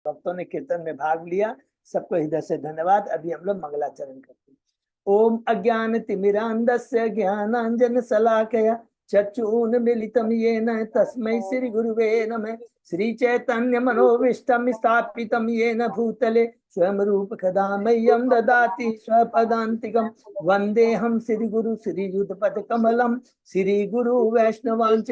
भक्तों ने कीर्तन में भाग लिया, सबको हृदय से धन्यवाद। अभी हम लोग मंगलाचरण करते हैं। ओम अज्ञान तिमिरांधस्य ज्ञानांजन शलाकया चक्षुन्मीलितं येन तस्मै श्री गुरुवे नमः। श्री चैतन्य मनोविष्टं स्थापितं येन भूतले स्वयं रूप कदा मह्यं ददाति स्वपदान्तिकं। वन्देऽहं श्री गुरु श्रीयुतपद कमलं श्री गुरु वैष्णवांच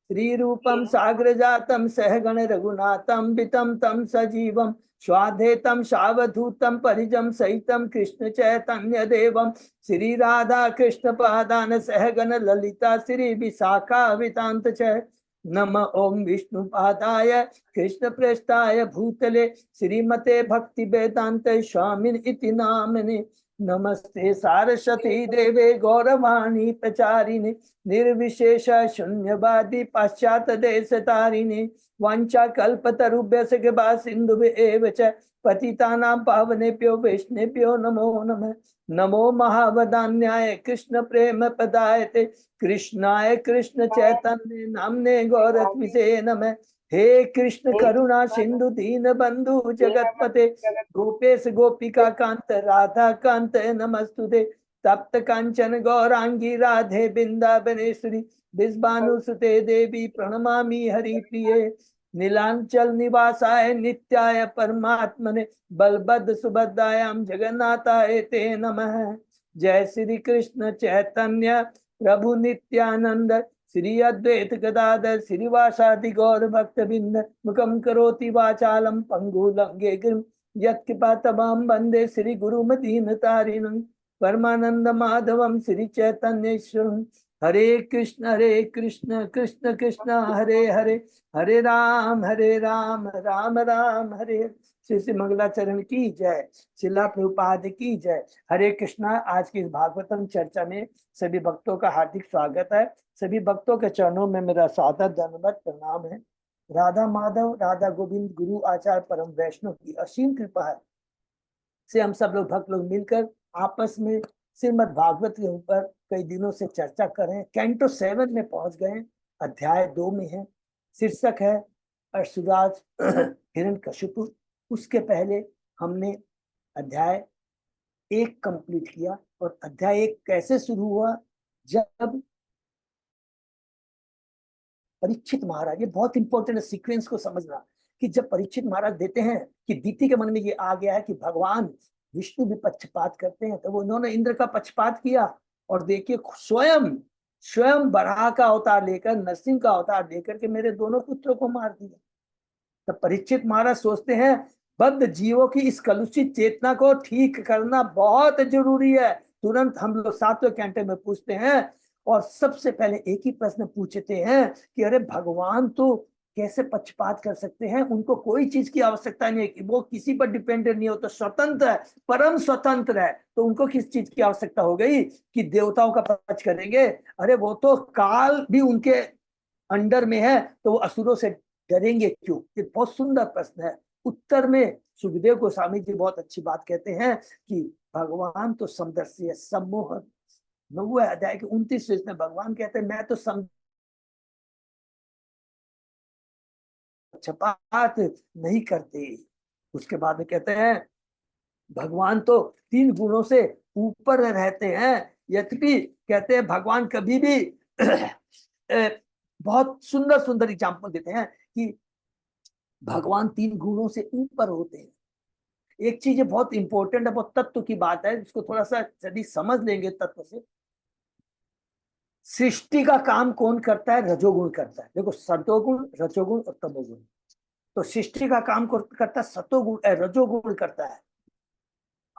श्री रूपम साग्र जातम सहगण रघुनाथम वितम तम सजीवम स्वाधेतम सावधूतम परिजम सहितम कृष्ण चैतन्य देवम श्री राधा कृष्ण पादान सहगण ललिता श्री विशाखा वितांत च नम ओम विष्णु पादाय कृष्ण प्रेष्ठाय भूतले श्रीमते भक्ति वेदांत स्वामिन इति नामने। नमस्ते सारस्वती देवे गौरवाणी प्रचारिणे निर्विशेष शून्यवादी पाश्चात देश तारिणे वांछा कल्पतरुभ्यस्य कृपा सिन्धुभ्येव च पतितानां पावनेभ्यो वैष्णवेभ्यो नमो नमः। नमो महावदान्याय कृष्ण प्रेम पदायते कृष्णाय कृष्ण चैतन्य नामने गौरत्मिसे नमः। हे कृष्ण करुणा सिंधु दीन बंधु जगतपते गोपेश गोपिका कांत राधा कांत नमस्तुते। तप्त कांचन गौरांगी राधे बिंदावनेश्वरी विश्वानुसुते देवी प्रणमामि हरिप्रिये। नीलांचल निवासाय नित्याय परमात्मने बलभद्र सुभद्रायां जगन्नाथाय ते नमः। जय श्री कृष्ण चैतन्य प्रभु नित्यानंद श्री अद्वैत गदाधर श्रीवासादि गौर भक्त बिंद मुखम करोति वाचालम पंगुलम गिरिम यत्कृपातमां वंदे श्री गुरुमदीन तारिणं परमानंद माधवम श्री चैतन्येश्वरम। हरे कृष्ण कृष्ण कृष्ण हरे हरे हरे राम राम राम हरे हरे। श्री श्री मंगलाचरण की जय, शिला प्रभुपाद की जय। हरे कृष्णा। आज की इस भागवतम चर्चा में सभी भक्तों का हार्दिक स्वागत है। सभी भक्तों के चरणों में मेरा सादर दंडवत प्रणाम है। राधा माधव राधा गोविंद गुरु आचार्य परम वैष्णव की असीम कृपा है से हम सब लोग भक्त लोग मिलकर आपस में श्रीमद् भागवत के ऊपर कई दिनों से चर्चा कर रहे हैं। कैंटो 7 में पहुंच गए, अध्याय 2 में है। शीर्षक है असुराज हिरण्यकशिपु। उसके पहले हमने अध्याय 1 कंप्लीट किया। और अध्याय 1 कैसे शुरू हुआ? जब परीक्षित महाराज, ये बहुत इंपॉर्टेंट है सीक्वेंस को समझना, कि जब परीक्षित महाराज देते हैं कि दीति के मन में ये आ गया है कि भगवान विष्णु भी पक्षपात करते हैं, तो वो उन्होंने इंद्र का पक्षपात किया। और देखिए स्वयं बराह का अवतार लेकर, नरसिंह का अवतार लेकर के मेरे दोनों पुत्रों को मार दिया। तब परीक्षित महाराज सोचते हैं बद्ध जीवों की इस कलुषित चेतना को ठीक करना बहुत जरूरी है। तुरंत हम लोग 7वें कैंटे में पूछते हैं और सबसे पहले एक ही प्रश्न पूछते हैं कि अरे भगवान तो कैसे पक्षपात कर सकते हैं? उनको कोई चीज की आवश्यकता नहीं है, वो किसी पर डिपेंडेंट नहीं हो, तो स्वतंत्र है, परम स्वतंत्र है, तो उनको किस चीज की आवश्यकता हो गई कि देवताओं का पक्ष करेंगे? अरे वो तो काल भी उनके अंडर में है, तो वो असुरों से डरेंगे क्यों? ये बहुत सुंदर प्रश्न है। उत्तर में सुखदेव गोस्वामी जी बहुत अच्छी बात कहते हैं कि भगवान तो समदर्शी है, सम्मोहन। 9वें अध्याय के 29 में भगवान कहते हैं मैं तो पक्षपात नहीं करते। उसके बाद में कहते हैं भगवान तो 3 गुणों से ऊपर रहते हैं। यद्यपि कहते हैं भगवान कभी भी बहुत सुंदर सुंदर एग्जाम्पल देते हैं कि भगवान 3 गुणों से ऊपर होते हैं। एक चीज बहुत इंपॉर्टेंट है, बहुत तत्व की बात है, इसको थोड़ा सा यदि समझ लेंगे तत्व से। सृष्टि का काम कौन करता है? रजोगुण करता है। देखो, सतोगुण, रजोगुण और तमोगुण। तो सृष्टि का काम करता है सतोगुण, रजोगुण करता है।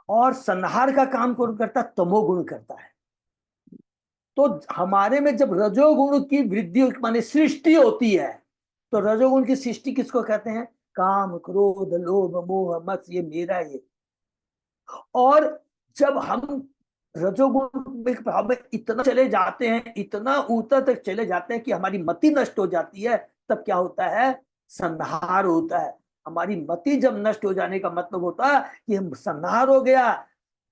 और संहार का काम कौन करता है? तमोगुण करता है। तो हमारे में जब रजोगुण की वृद्धि माने सृष्टि होती है, तो रजोगुण की सृष्टि किसको कहते हैं? काम, क्रोध, लोभ, मोह, मत्स, ये मेरा ये। और जब हम रजोगुण में इतना चले जाते हैं, इतना ऊपर तक चले जाते हैं कि हमारी मति नष्ट हो जाती है, तब क्या होता है? संहार होता है। हमारी मति जब नष्ट हो जाने का मतलब होता है कि हम संहार हो गया।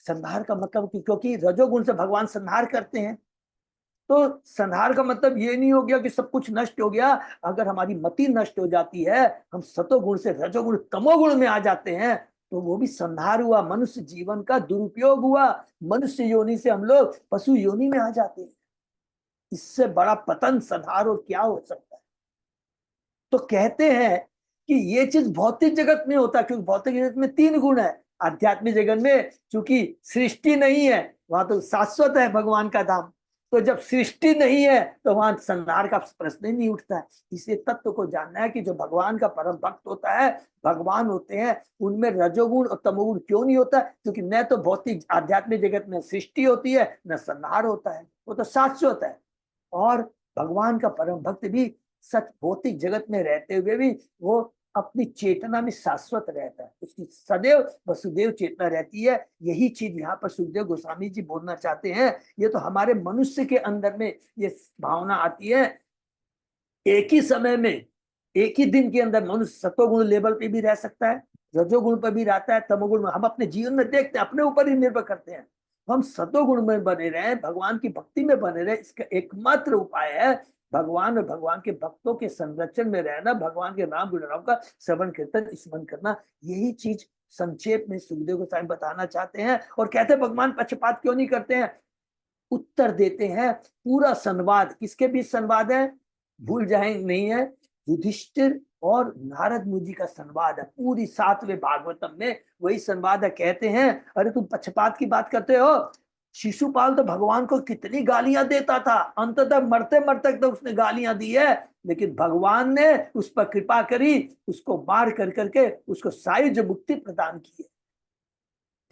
संहार का मतलब क्योंकि रजोगुण से भगवान संहार करते हैं। तो संहार का मतलब ये नहीं हो गया कि सब कुछ नष्ट हो गया। अगर हमारी मति नष्ट हो जाती है, हम सतोगुण से रजोगुण तमोगुण में आ जाते हैं, तो वो भी संहार हुआ, मनुष्य जीवन का दुरुपयोग हुआ। मनुष्य योनि से हम लोग पशु योनि में आ जाते हैं। इससे बड़ा पतन, संहार और क्या हो सकता है। तो कहते हैं कि ये चीज भौतिक जगत में होता है, क्योंकि भौतिक जगत में 3 गुण है। आध्यात्मिक जगत में चूंकि सृष्टि नहीं है, वहां तो शाश्वत है भगवान का धाम। तो जब सृष्टि नहीं है तो वहां संहार का प्रश्न ही नहीं उठता है। इसे तत्व को जानना है कि जो भगवान का परम भक्त होता है, भगवान होते हैं, उनमें रजोगुण और तमोगुण क्यों नहीं होता, क्योंकि न तो भौतिक आध्यात्मिक जगत में सृष्टि होती है, न संहार होता है, वो तो शाश्वत है। और भगवान का परम भक्त भी सच भौतिक जगत में रहते हुए भी वो अपनी चेतना में शाश्वत रहता है, उसकी सदैव वसुदेव चेतना रहती है। यही चीज यहाँ पर सुखदेव गोस्वामी जी बोलना चाहते हैं। ये तो हमारे मनुष्य के अंदर में ये भावना आती है। एक ही समय में, एक ही दिन के अंदर मनुष्य सतोगुण लेवल पे भी रह सकता है, रजोगुण पर भी रहता है, तमोगुण में। हम अपने जीवन में देखते हैं, अपने ऊपर ही निर्भर करते हैं। हम सतोगुण में बने रहे, भगवान की भक्ति में बने रहे, इसका एकमात्र उपाय है भगवान और भगवान के भक्तों के संरक्षण में रहना, भगवान के नाम गुणगान का श्रवण कीर्तन स्मरण करना। यही चीज संक्षेप में सुखदेव गोस्वामी बताना चाहते हैं। और कहते हैं भगवान पक्षपात क्यों नहीं करते हैं, उत्तर देते हैं। पूरा संवाद किसके बीच संवाद है, भूल जाए नहीं है, युधिष्ठिर और नारद मुनि का संवाद है। पूरी 7वें भागवतम में वही संवाद है। कहते हैं अरे तुम पक्षपात की बात करते हो, शिशुपाल तो भगवान को कितनी गालियां देता था, अंततः मरते मरते तो उसने गालियां दी है, लेकिन भगवान ने उस पर कृपा करी, उसको मार कर करके उसको सायुज मुक्ति प्रदान की है।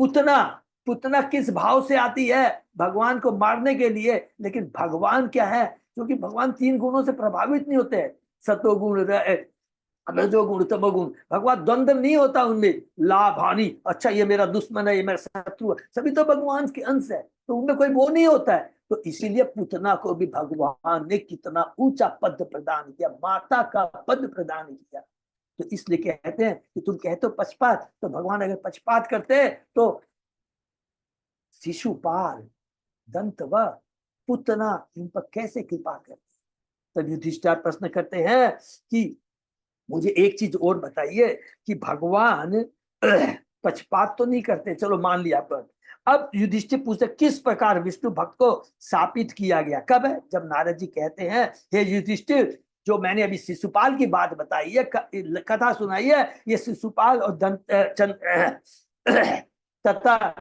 पुतना, पुतना किस भाव से आती है, भगवान को मारने के लिए। लेकिन भगवान क्या है, क्योंकि भगवान 3 गुणों से प्रभावित नहीं होते हैं, सतोगुण रजोगुण तमोगुण। भगवान द्वंद्व नहीं होता उनमें, लाभ हानि, अच्छा ये मेरा दुश्मन है, ये मेरा शत्रु है, सभी तो भगवान के अंश है, तो उनमें कोई वो नहीं होता है। तो इसीलिए पुतना को भी भगवान ने कितना ऊंचा पद प्रदान किया, माता का पद प्रदान किया। तो इसलिए कहते हैं कि तुम कहते हो पक्षपात, तो भगवान अगर पक्षपात करते तो शिशुपाल, दंतव, पुतना, इन पर कैसे कृपा करते। तब युधिष्ठिर प्रश्न करते हैं कि मुझे एक चीज और बताइए कि भगवान पक्षपात तो नहीं करते, चलो मान लिया, पर अब युधिष्ठिर पूछते किस प्रकार विष्णु भक्त को शापित किया गया, कब है, जब नारद जी कहते हैं हे युधिष्ठिर, जो मैंने अभी शिशुपाल की बात बताई है, कथा सुनाई है, ये शिशुपाल और तथा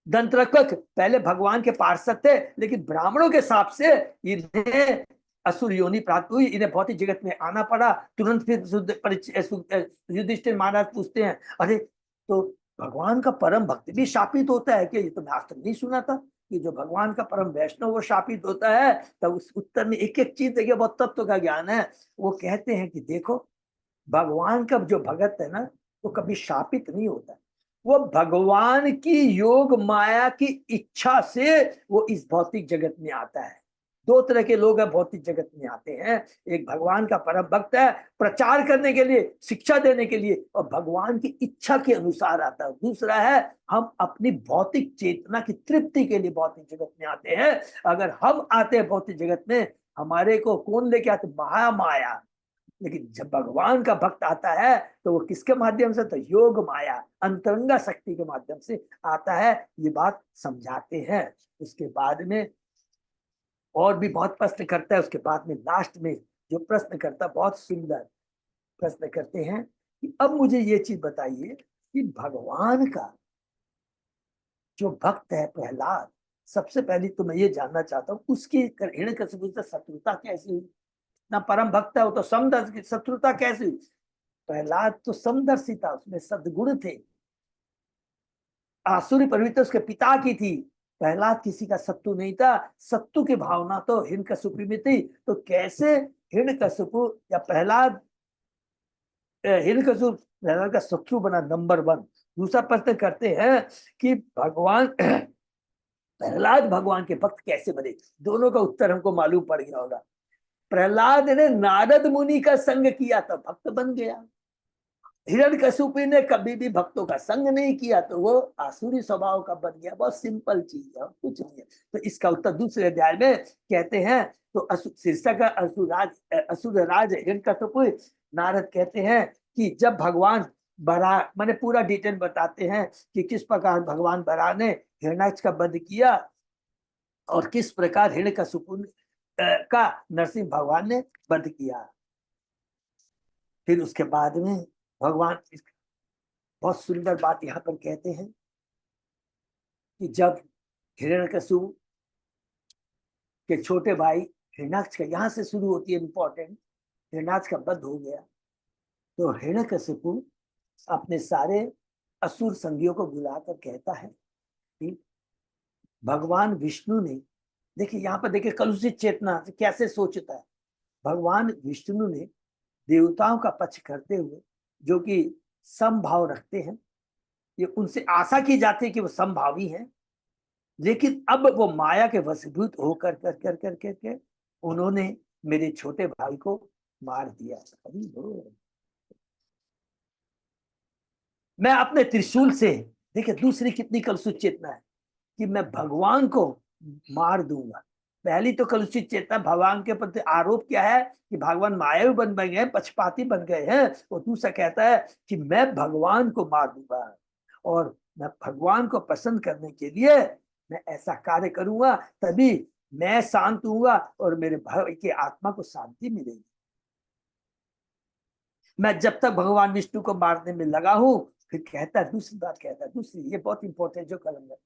दंत्रक्वक पहले भगवान के पार्षद थे, लेकिन ब्राह्मणों के हिसाब से इन्हें असुर योनि प्राप्त हुई, इन्हें भौतिक जगत में आना पड़ा। तुरंत फिर युधिष्ठिर महाराज पूछते हैं अरे तो भगवान का परम भक्त भी शापित होता है क्या, ये तो मैं आज तक नहीं सुना था कि जो भगवान का परम वैष्णव वो शापित होता है। तब उस उत्तर में एक एक चीज देखिए, बहुत तत्व का ज्ञान है। वो कहते हैं कि देखो भगवान का जो भगत है ना, वो कभी शापित नहीं होता, वो भगवान की योग माया की इच्छा से वो इस भौतिक जगत में आता है। 2 तरह के लोग हैं भौतिक जगत में आते हैं, एक भगवान का परम भक्त है, प्रचार करने के लिए, शिक्षा देने के लिए, और भगवान की इच्छा के अनुसार आता है। दूसरा है हम अपनी भौतिक चेतना की तृप्ति के लिए भौतिक जगत में आते हैं। अगर हम आते हैं भौतिक जगत में, हमारे को कौन लेके आते, महामाया। लेकिन जब भगवान का भक्त आता है तो वो किसके माध्यम से, तो योग माया, अंतरंगा शक्ति के माध्यम से आता है। ये बात समझाते हैं। उसके बाद में और भी बहुत प्रश्न करता है। उसके बाद में लास्ट में जो प्रश्न करता है, बहुत सुंदर प्रश्न करते हैं कि अब मुझे ये चीज बताइए कि भगवान का जो भक्त है प्रहलाद, सबसे पहले तो मैं ये जानना चाहता हूँ उसकी हिरण्यकशिपु से शत्रुता कैसी हुई। ना परम भक्त है वो तो समदर्शी, शत्रुता कैसी हुई। प्रहलाद तो समदर्शी था, उसमें सद्गुण थे, आसुरी प्रवृत्ति उसके पिता की थी। प्रहलाद किसी का शत्रु नहीं था, शत्रु की भावना तो हिरण्यकशिपु में थी। तो कैसे हिरण्यकशिपु या प्रहलाद, हिरण्यकशिपु प्रहलाद का शत्रु बना, नंबर 1। दूसरा प्रश्न करते हैं कि भगवान प्रहलाद भगवान के भक्त कैसे बने। दोनों का उत्तर हमको मालूम पड़ गया होगा। प्रहलाद ने नारद मुनि का संग किया तो भक्त बन गया, हिरण्यकशिपु ने कभी भी भक्तों का संग नहीं किया, तो वो आसुरी स्वभाव का बन गया। बहुत सिंपल चीज है, कुछ नहीं है। तो इसका उत्तर दूसरे अध्याय में कहते हैं। तो शीर्षक असुरराज हिरण्यकशिपु। नारद कहते हैं कि जब भगवान बरा, मैंने पूरा डिटेल बताते हैं कि किस प्रकार भगवान बरा ने हिरण्याक्ष का वध किया और किस प्रकार हिरण्यकशिपु का नरसिंह भगवान ने वध किया। फिर उसके बाद में भगवान बहुत सुंदर बात यहाँ पर कहते हैं कि जब हिरण्यकशिपु के छोटे भाई हिरण्याक्ष का, यहाँ से शुरू होती है इंपॉर्टेंट, हिरण्याक्ष का वध हो गया, तो हिरण्यकशिपु अपने सारे असुर संगियों को बुलाकर कहता है कि भगवान विष्णु ने, देखिए यहाँ पर देखिए कलुषित चेतना से कैसे सोचता है। भगवान विष्णु ने देवताओं का पक्ष करते हुए, जो कि समभाव रखते हैं, ये उनसे आशा की जाती है कि वो समभावी हैं, लेकिन अब वो माया के वशीभूत होकर कर कर कर कर के उन्होंने मेरे छोटे भाई को मार दिया। मैं अपने त्रिशूल से, देखिए दूसरी कितनी कलुषित चेतना है कि मैं भगवान को मार दूंगा। पहली तो कलुषित चेतना भगवान के प्रति आरोप क्या है कि भगवान मायावी बन गए, पक्षपाती बन गए हैं। और दूसरा कहता है कि मैं भगवान को मार दूंगा और मैं भगवान को प्रसन्न करने के लिए मैं ऐसा कार्य करूंगा, तभी मैं शांत हूंगा और मेरे भाई की आत्मा को शांति मिलेगी। मैं जब तक भगवान विष्णु को मारने में लगा हूं, फिर कहता है दूसरी बात, कहता है दूसरी, ये बहुत इंपॉर्टेंट जो कलम है,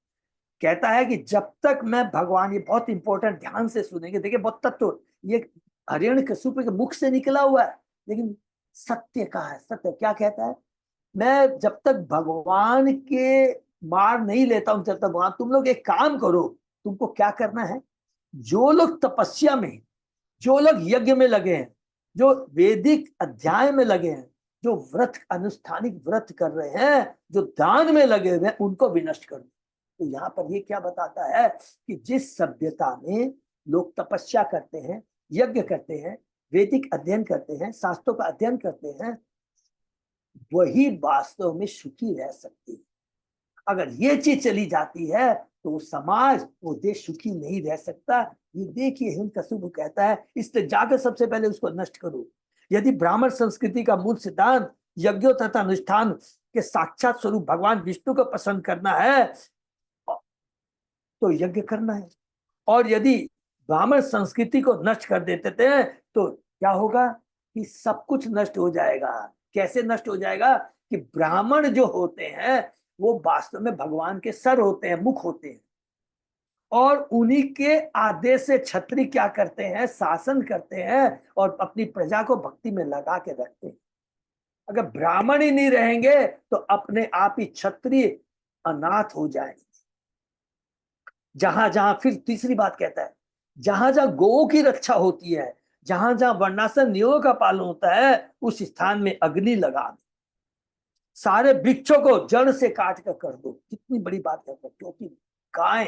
कहता है कि जब तक मैं भगवान, ये बहुत इंपॉर्टेंट, ध्यान से सुनेंगे, देखिए बहुत तत्व, ये हिरण्यकशिपु के मुख से निकला हुआ है, लेकिन सत्य का है। सत्य क्या कहता है? मैं जब तक भगवान के मार नहीं लेता हूं, जब तक भगवान, तुम लोग एक काम करो, तुमको क्या करना है, जो लोग तपस्या में, जो लोग यज्ञ में लगे हैं, जो वैदिक अध्याय में लगे हैं, जो व्रत, अनुष्ठानिक व्रत कर रहे हैं, जो दान में लगे हुए हैं, उनको विनष्ट कर दो। तो यहाँ पर ये क्या बताता है कि जिस सभ्यता में लोग तपस्या करते हैं, यज्ञ करते हैं, वैदिक अध्ययन करते हैं, शास्त्रों का अध्ययन करते हैं, वही वास्तव में सुखी रह सकती है। अगर ये चीज चली जाती है तो वो समाज, वो देश सुखी नहीं रह सकता। ये देखिए हिरण्यकशिपु कहता है, इसलिए जाकर सबसे पहले उसको नष्ट करो। यदि ब्राह्मण संस्कृति का मूल सिद्धांत यज्ञों तथा अनुष्ठान के साक्षात स्वरूप भगवान विष्णु को पसंद करना है तो यज्ञ करना है, और यदि ब्राह्मण संस्कृति को नष्ट कर देते थे तो क्या होगा कि सब कुछ नष्ट हो जाएगा। कैसे नष्ट हो जाएगा कि ब्राह्मण जो होते हैं वो वास्तव में भगवान के सर होते हैं, मुख होते हैं, और उन्हीं के आदेश से क्षत्रिय क्या करते हैं, शासन करते हैं और अपनी प्रजा को भक्ति में लगा के रखते हैं। अगर ब्राह्मण ही नहीं रहेंगे तो अपने आप ही क्षत्रिय अनाथ हो जाएंगे। जहां जहां, फिर तीसरी बात कहता है, जहां जहां गौ की रक्षा होती है, जहां जहां वर्णाश्रम नियमों का पालन होता है, उस स्थान में अग्नि लगा दो, सारे वृक्षों को जड़ से काट कर दो। कितनी बड़ी बात कहते हैं, क्योंकि गाय,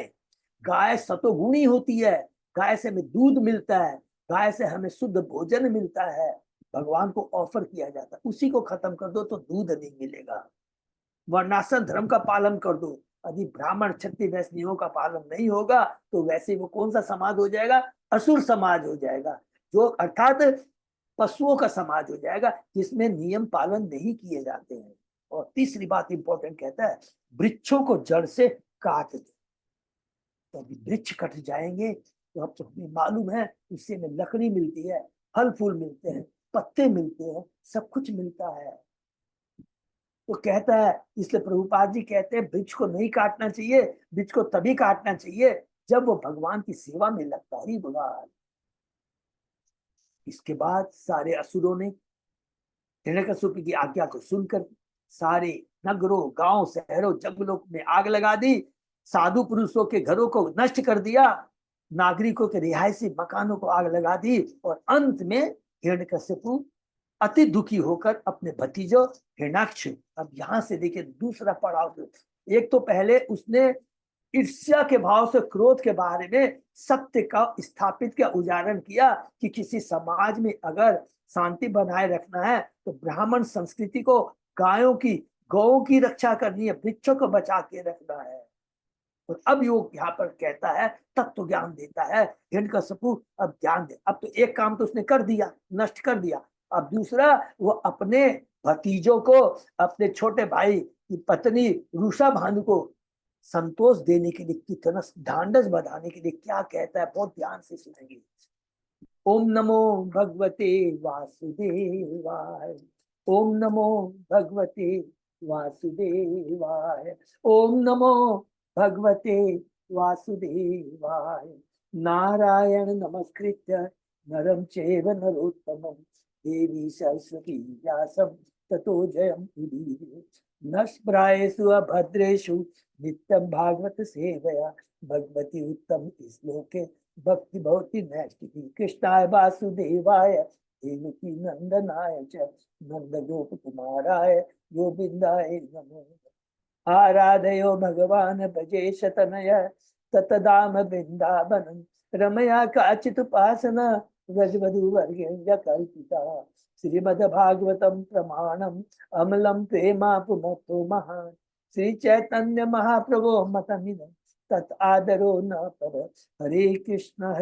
गाय सतोगुणी होती है, गाय से हमें दूध मिलता है, गाय से हमें शुद्ध भोजन मिलता है, भगवान को ऑफर किया जाता है। उसी को खत्म कर दो तो दूध नहीं मिलेगा। वर्णाश्रम धर्म का पालन कर दो। यदि ब्राह्मण क्षत्रिय वैश्य नियमों का पालन नहीं होगा तो वैसे वो कौन सा समाज हो जाएगा, असुर समाज हो जाएगा, जो अर्थात पशुओं का समाज हो जाएगा, जिसमें नियम पालन नहीं किए जाते हैं। और तीसरी बात इंपॉर्टेंट कहता है, वृक्षों को जड़ से काट दो। तो अभी वृक्ष कट जाएंगे तो अब तो मालूम है इससे में लकड़ी मिलती है, फल फूल मिलते हैं, पत्ते मिलते हैं, सब कुछ मिलता है। तो कहता है, इसलिए प्रभुपाद जी कहते हैं वृक्ष को नहीं काटना चाहिए, वृक्ष को तभी काटना चाहिए जब वो भगवान की सेवा में लगता ही भगवान। इसके बाद सारे असुरों ने हिरण्यकशिपु की आज्ञा को सुनकर सारे नगरों, गांव, शहरों, जंगलों में आग लगा दी, साधु पुरुषों के घरों को नष्ट कर दिया, नागरिकों के रिहायशी मकानों को आग लगा दी, और अंत में हिरण्यकशिपु अति दुखी होकर अपने भतीजों हिरण्याक्ष, अब यहां से देखिए दूसरा पड़ाव, एक तो पहले उसने ईर्ष्या के भाव से, क्रोध के बारे में सत्य का स्थापित किया, उजागर किया कि किसी समाज में अगर शांति बनाए रखना है तो ब्राह्मण संस्कृति को गायों की, गौओं की रक्षा करनी है, वृक्षों को बचा के रखना है। और अब योग यहाँ पर कहता है, तत्व ज्ञान देता है हिरण्यकशिपु, अब ज्ञान दे। अब तो एक काम तो उसने कर दिया, नष्ट कर दिया। अब दूसरा, वो अपने भतीजों को, अपने छोटे भाई की पत्नी रूषा भानु को संतोष देने के लिए कितना, ढांढस बढ़ाने के लिए क्या कहता है, बहुत ध्यान से सुनेंगे। ओम नमो भगवते वासुदेवाय। ओम नमो भगवते वासुदेवाय। ओम नमो भगवते वासुदेवाय। नारायण नमस्कृत्य नरं चैव नरोत्तमं देवी सरस्वती व्यासं ततो जयम् उदीरये। नष्प्रायेषु अभद्रेषु नित्यं भागवत सेवया भगवती उत्तम श्लोके भक्ति भवती नैष्टिकी। कृष्णाय वासुदेवाय देवकी नंदनाय च नंद गोप कुमाराय गोविंदाय नमो। आराधयो भगवान भजे शतनय ततदाम वृंदावनम रमया काचित उपासना व्रजवधु वर्गेण्य कल्पिता। श्रीमद्भागवतम प्रमाणम अमलम प्रेमा पुनतो महान। श्री चैतन्य महाप्रभो मतमिदं तत् आदरो न पर। हरे कृष्ण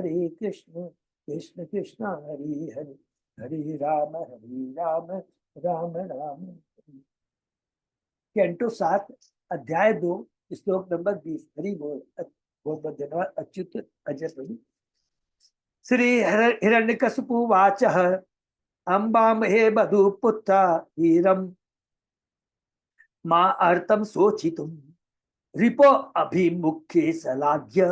कृष्ण कृष्ण हरे हरे, हरे राम राम राम। कैंटो 7 अध्याय 2 श्लोक नंबर 20। हरि बोल। बहुत बहुत धन्यवाद अच्युत अजय प्रभु। श्री हिरण्यकशिपु वाचः अम्बामहे बधूपुत्र वीरम मां अर्थम शोचितुम रिपो अभिमुखे सलाघ्य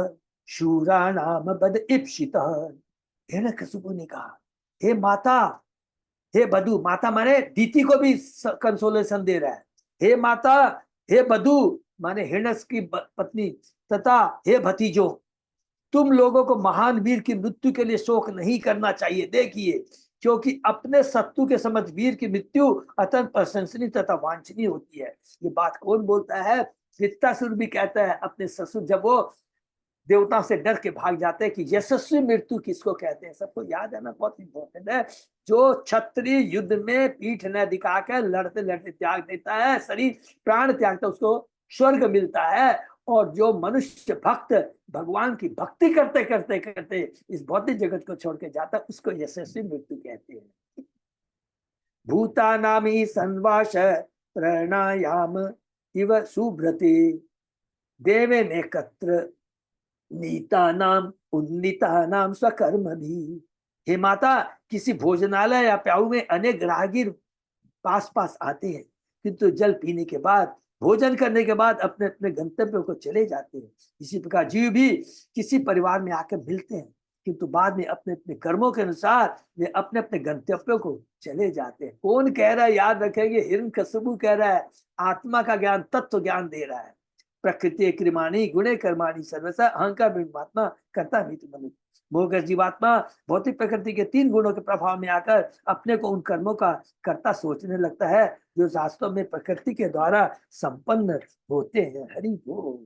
शूराणाम बद इप्सितः। हिरण्यकशिपु ने कहा, हे माता, हे बधू, माता माने दीति को भी कंसोलेशन दे रहा है। हे माता, हे बधू माने हिरण्यक की पत्नी, तथा हे भतीजों, तुम लोगों को महान वीर की मृत्यु के लिए शोक नहीं करना चाहिए। देखिए, क्योंकि अपने शत्रु के समक्ष वीर की मृत्यु अत्यंत प्रशंसनीय तथा वांछनीय होती है। ये बात कौन बोलता है? वृत्तासुर भी कहता है अपने ससुर, जब वो देवताओं से डर के भाग जाते हैं कि यशस्वी मृत्यु किसको कहते हैं, सबको याद है ना, बहुत इंपॉर्टेंट है। जो क्षत्रिय युद्ध में पीठ न दिखाकर लड़ते लड़ते त्याग देता है, शरीर प्राण त्यागता है, उसको स्वर्ग मिलता है। और जो मनुष्य भक्त भगवान की भक्ति करते करते करते इस भौतिक जगत को छोड़ के जाता है, उसको यशस्वी मृत्यु कहते हैं। भूतानामी संवास प्राणायाम इव सुभ्रते देवे नेकत्र नीता नाम उन्नीता नाम स्वकर्म भी। हे माता, किसी भोजनालय या प्याऊ में अनेक राहगीर पास पास आते हैं, किंतु जल पीने के बाद, भोजन करने के बाद अपने अपने गंतव्यों को चले जाते हैं। इसी प्रकार जीव भी किसी परिवार में आकर मिलते हैं, किंतु बाद में अपने अपने कर्मों के अनुसार वे अपने अपने गंतव्यों को चले जाते हैं। कौन कह रहा है? याद रखेंगे, हिरण्यकशिपु कह रहा है। आत्मा का ज्ञान, तत्व ज्ञान दे रहा है। प्रकृति क्रिमाणी गुणे कर्माणी सर्वसा अहंकार ब्रह्मात्मा कर्ता मिति मनुष्य। मोहग्रस्त जीवात्मा भौतिक प्रकृति के 3 गुणों के प्रभाव में आकर अपने को उन कर्मों का कर्ता सोचने लगता है जो वास्तव में प्रकृति के द्वारा संपन्न होते हैं। हरि बोल।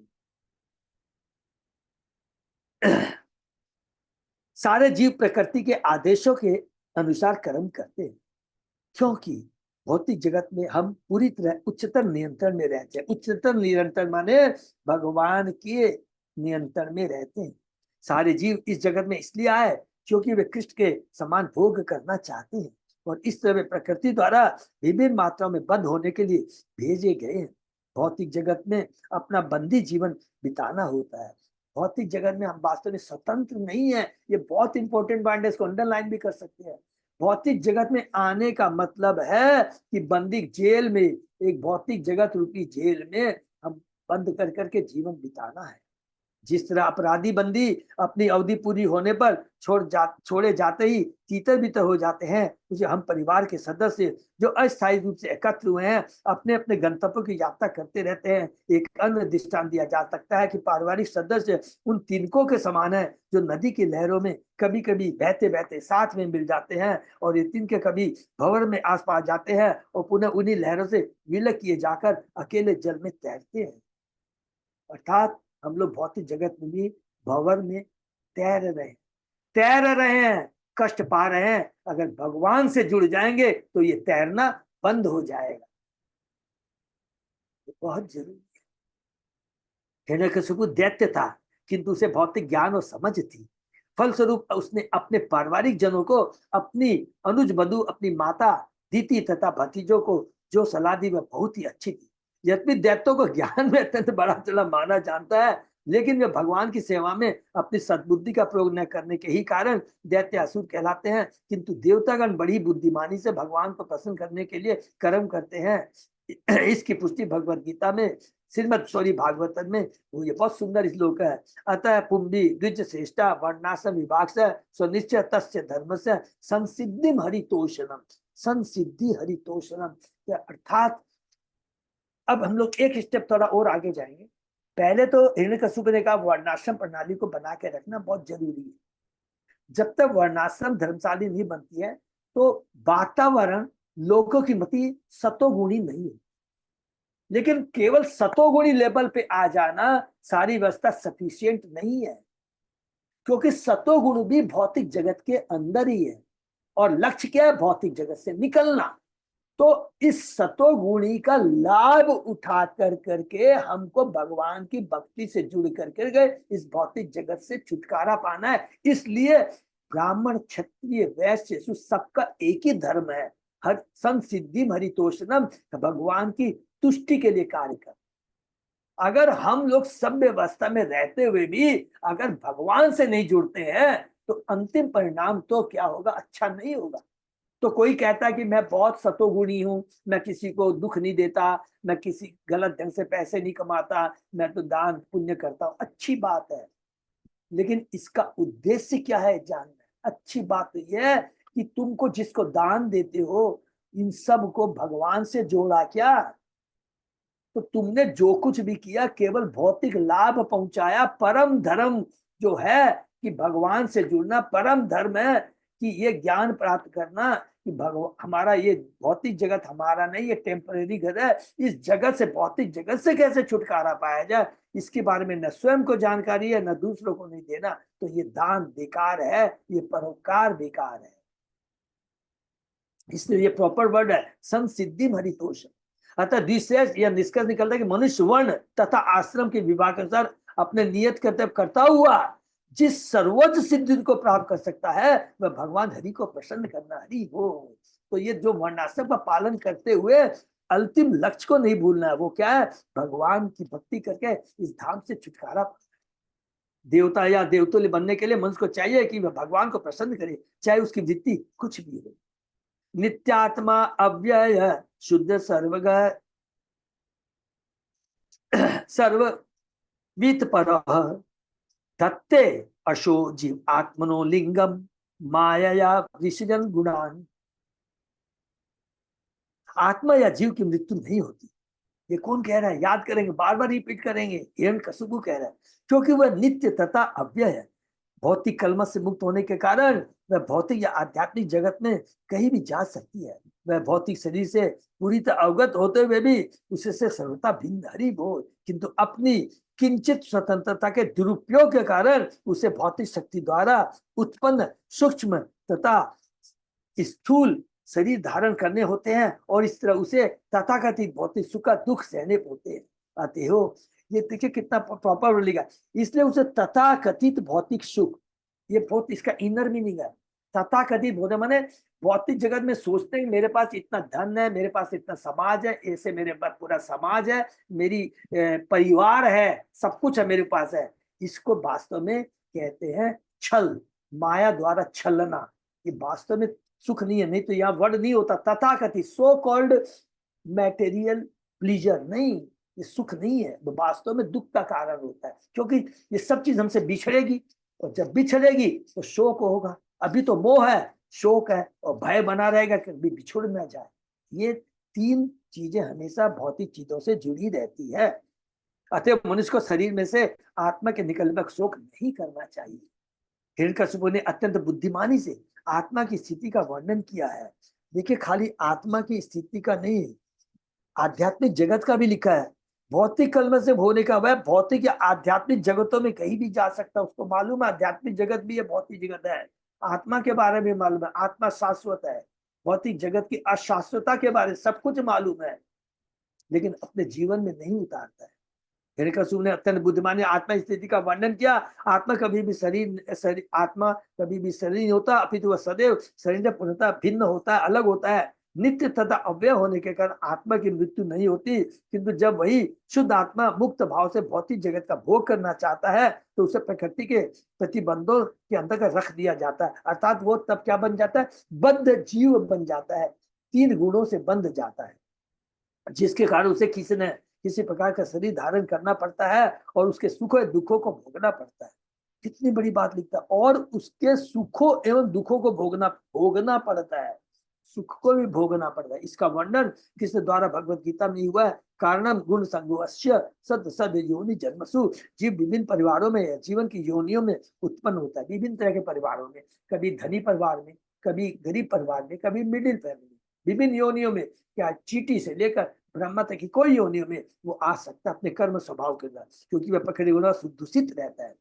सारे जीव प्रकृति के आदेशों के अनुसार कर्म करते हैं, क्योंकि भौतिक जगत में हम पूरी तरह उच्चतर नियंत्रण में रहते हैं। उच्चतर नियंत्रण माने भगवान के नियंत्रण में रहते हैं। सारे जीव इस जगत में इसलिए आए क्योंकि वे कृष्ण के समान भोग करना चाहते हैं, और इस तरह वे प्रकृति द्वारा विभिन्न मात्राओं में बंद होने के लिए भेजे गए हैं। भौतिक जगत में अपना बंदी जीवन बिताना होता है। भौतिक जगत में हम वास्तव में स्वतंत्र नहीं है। ये बहुत इंपॉर्टेंट पॉइंट है, इसको अंडरलाइन भी कर सकते हैं। भौतिक जगत में आने का मतलब है कि बंदी जेल में, एक भौतिक जगत रूपी जेल में हम बंद कर करके जीवन बिताना है। जिस तरह अपराधी बंदी अपनी अवधि पूरी होने पर छोड़े जाते ही तीतर बितर हो जाते हैं, उसे हम परिवार के सदस्य जो अस्थायी रूप से एकत्र हुए हैं अपने अपने गंतव्यों की यात्रा करते रहते हैं। एक अन्य दृष्टांत दिया जा सकता है कि पारिवारिक सदस्य उन तिनकों के समान है जो नदी की लहरों में कभी कभी बहते बहते साथ में मिल जाते हैं, और ये तिनके कभी भंवर में आस पास जाते हैं और पुनः उन्हीं लहरों से विलय किए जाकर अकेले जल में तैरते हैं। अर्थात हम लोग भौतिक जगत में भी भंवर में तैर रहे हैं, कष्ट पा रहे हैं। अगर भगवान से जुड़ जाएंगे तो ये तैरना बंद हो जाएगा। बहुत जरूरी है। हिरण्यकशिपु दैत्य था, किंतु उसे भौतिक ज्ञान और समझ थी। फलस्वरूप उसने अपने पारिवारिक जनों को, अपनी अनुज बधु, अपनी माता दीति तथा भतीजों को जो सलाह दी वह बहुत ही अच्छी थी। यद्यपि दैत्यों को ज्ञान में अत्यंत बड़ा चला माना जानता है, लेकिन वे भगवान की सेवा में अपनी सद्बुद्धि का प्रयोग न करने के ही कारण दैत्य असुर कहलाते हैं। किंतु देवतागण बड़ी बुद्धिमानी से भगवान को प्रसन्न करने के लिए कर्म करते हैं। इसकी पुष्टि भगवत गीता में, भागवतन में वो ये बहुत सुंदर श्लोक है। अतः पुंडी द्विज श्रेष्ठा वर्णाश्रम विभाग से स्वनिश्चय तस्य धर्म से संसिद्धि हरितोषणम, संसिद्धि हरितोषणम। अर्थात अब हम लोग एक स्टेप थोड़ा और आगे जाएंगे। पहले तो हिरण्यकशिपु ने कहा वर्णाश्रम प्रणाली को बना के रखना बहुत जरूरी है। जब तक वर्णाश्रम धर्मशाली नहीं बनती है तो वातावरण, लोगों की मति सतोगुणी नहीं है। लेकिन केवल सतोगुणी लेवल पे आ जाना सारी व्यवस्था सफिशिएंट नहीं है, क्योंकि सतोगुण भी भौतिक जगत के अंदर ही है और लक्ष्य क्या है? भौतिक जगत से निकलना। तो इस सतोगुणी का लाभ उठा कर करके हमको भगवान की भक्ति से जुड़ करके गए इस भौतिक जगत से छुटकारा पाना है। इसलिए ब्राह्मण, क्षत्रिय, वैश्य, सबका एक ही धर्म है, हर संसिद्धि हरितोषणम, भगवान की तुष्टि के लिए कार्य कर। अगर हम लोग सभ्य अवस्था में रहते हुए भी अगर भगवान से नहीं जुड़ते हैं तो अंतिम परिणाम तो क्या होगा? अच्छा नहीं होगा। तो कोई कहता है कि मैं बहुत सतोगुणी हूं, मैं किसी को दुख नहीं देता, मैं किसी गलत ढंग से पैसे नहीं कमाता, मैं तो दान पुण्य करता हूं, अच्छी बात है। लेकिन इसका उद्देश्य क्या है जानना। अच्छी बात तो यह है कि तुमको जिसको दान देते हो इन सब को भगवान से जोड़ा क्या? तो तुमने जो कुछ भी किया केवल भौतिक लाभ पहुंचाया। परम धर्म जो है कि भगवान से जुड़ना परम धर्म है, कि ये ज्ञान प्राप्त करना कि भगवान, हमारा ये भौतिक जगत हमारा नहीं, ये टेम्परेरी घर है। इस जगत से, भौतिक जगत से कैसे छुटकारा पाया जाए, इसके बारे में न स्वयं को जानकारी है न दूसरों को नहीं देना, तो ये दान बेकार है, ये परोपकार बेकार है। इसलिए ये प्रॉपर वर्ड है संसिद्धि हरितोष। अतः विशेष यह निष्कर्ष निकलता है कि मनुष्य वर्ण तथा आश्रम के विभाग के अनुसार अपने नियत कर्तव्य करता हुआ जिस सर्वोच्च सिद्धि को प्राप्त कर सकता है वह भगवान हरि को प्रसन्न करना हरि हो। तो ये जो वर्णाश्रम का पालन करते हुए अंतिम लक्ष्य को नहीं भूलना है, वो क्या है? भगवान की भक्ति करके इस धाम से छुटकारा। देवता या देवतुल्य बनने के लिए मनुष्य को चाहिए कि वह भगवान को प्रसन्न करे, चाहे उसकी वृत्ति कुछ भी हो। नित्यात्मा अव्यय शुद्ध सर्वग सर्ववित पर दत्ते अशो जीव आत्मनो लिंगम माया विसर्जन गुणान। आत्मा या जीव की मृत्यु नहीं होती। ये कौन कह रहा है? याद करेंगे, बार बार रिपीट करेंगे। हिरण्यकशिपु कह रहा है, क्योंकि वह नित्य तथा अव्यय है। भौतिक कलमश से मुक्त होने के कारण वह भौतिक या आध्यात्मिक जगत में कहीं भी जा सकती है। वह भौतिक शरीर से पूरी तरह अवगत होते हुए भी उससे सर्वथा भिन्न हरि बोल, किंतु अपनी किंचित स्वतंत्रता के दुरुपयोग के कारण उसे भौतिक शक्ति द्वारा उत्पन्न सूक्ष्म तथा स्थूल शरीर धारण करने होते हैं और इस तरह उसे तथाकथित भौतिक सुख दुख सहने होते हैं। आते हो, ये देखिए कितना प्रॉपर लिखा। इसलिए उसे तथाकथित भौतिक सुख, ये बहुत इसका इनर मीनिंग है। तथाकथित भौतिक माने भौतिक जगत में सोचते हैं मेरे पास इतना धन है, मेरे पास इतना समाज है, ऐसे मेरे पास पूरा समाज है, मेरी परिवार है, सब कुछ है मेरे पास है। इसको वास्तव में कहते हैं छल, माया द्वारा छलना। ये वास्तव में सुख नहीं है, नहीं तो यहाँ वर्ड नहीं होता। तथाकथित सो कॉल्ड मैटेरियल प्लीजर नहीं, ये सुख नहीं है, वो वास्तव में दुख का कारण होता है, क्योंकि ये सब चीज हमसे बिछड़ेगी और जब बिछड़ेगी तो शोक होगा। अभी तो मोह है, शोक है और भय बना रहेगा कि कभी बिछुड़ ना जाए। ये तीन चीजें हमेशा भौतिक चीजों से जुड़ी रहती है। अतः मनुष्य को शरीर में से आत्मा के निकलने का शोक नहीं करना चाहिए। हिरण्यकशिपु ने अत्यंत बुद्धिमानी से आत्मा की स्थिति का वर्णन किया है। देखिए, खाली आत्मा की स्थिति का नहीं, आध्यात्मिक जगत का भी लिखा है। भौतिक कलम से होने का, वह भौतिक या आध्यात्मिक जगतों में कहीं भी जा सकता है, उसको मालूम है आध्यात्मिक जगत भी है, भौतिक जगत है। आत्मा के बारे में मालूम है, आत्मा शाश्वत है। भौतिक जगत की अशाश्वतता के बारे में सब कुछ मालूम है। लेकिन अपने जीवन में नहीं उतारता है। हिरण्यकशिपु ने अत्यंत बुद्धिमानी आत्मा स्थिति का वर्णन किया। आत्मा कभी भी आत्मा कभी भी शरीर नहीं होता, अपितु वह सदैव शरीर से पूर्णतः भिन्न होता है, अलग होता है। नित्य तथा अव्यय होने के कारण आत्मा की मृत्यु नहीं होती, किंतु जब वही शुद्ध आत्मा मुक्त भाव से भौतिक जगत का भोग करना चाहता है तो उसे प्रकृति के प्रतिबंधों के अंतर्गत रख दिया जाता है। अर्थात वो तब क्या बन जाता है? बद्ध जीव बन जाता है, 3 गुणों से बंध जाता है, जिसके कारण उसे किसी प्रकार का शरीर धारण करना पड़ता है और उसके सुखों दुखों को भोगना पड़ता है। कितनी बड़ी बात लिखता है, और उसके सुखों एवं दुखों को भोगना पड़ता है, सुख को भी भोगना पड़ता है। इसका वर्णन किसके द्वारा भगवत गीता में हुआ है? कारणम गुण संगोष्य सद सद योनि जन्मसु। जीव विभिन्न परिवारों में, जीवन की योनियों में उत्पन्न होता है, विभिन्न तरह के परिवारों में, कभी धनी परिवार में, कभी गरीब परिवार में, कभी मिडिल फैमिली में, विभिन्न योनियों में, क्या चीटी से लेकर ब्रह्मा तक की कोई योनियों में वो आ सकता है अपने कर्म स्वभाव के द्वारा, क्योंकि वह प्रकृति गुणों से दूषित रहता है।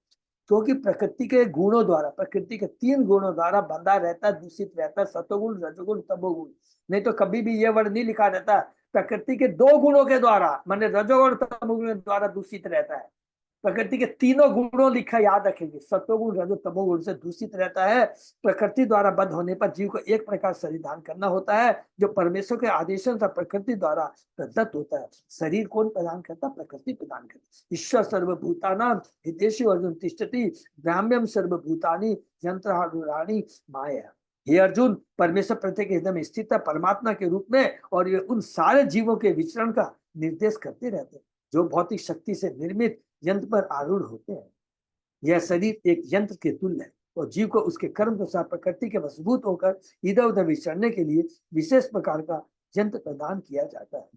क्योंकि प्रकृति के गुणों द्वारा, प्रकृति के 3 गुणों द्वारा बंधा रहता है, दूषित रहता है, सतोगुण, रजोगुण, तमोगुण। नहीं तो कभी भी ये वर्ड नहीं लिखा रहता प्रकृति के 2 गुणों के द्वारा, माने रजोगुण तमोगुण द्वारा दूषित रहता है। प्रकृति के तीनों गुणों लिखा याद रखेंगे, सत्वगुण रजो तमोगुण से दूषित रहता है। प्रकृति द्वारा बद्ध होने पर जीव को एक प्रकार शरीर धारण करना होता है, जो परमेश्वर के आदेशों से प्रकृति द्वारा प्रदत्त होता है। शरीर कौन प्रदान करता? प्रकृति प्रदान करती। ईश्वर सर्वभूतानां हितेषु अर्जुन तिष्ठति ब्राह्म्यम सर्वभूतानि यंत्रारूढ़ानि माया। हे अर्जुन, परमेश्वर प्रत्येक हृदय में स्थित है परमात्मा के रूप में, और ये उन सारे जीवों के विचरण का निर्देश करते रहते हैं जो भौतिक शक्ति से निर्मित यंत्र पर आरूढ़ होते हैं। यह शरीर एक यंत्र के तुल्य है और जीव को उसके कर्म के साथ प्रकृति के वशभूत होकर इधर उधर विचरने के लिए विशेष प्रकार का यंत्र प्रदान किया जाता है।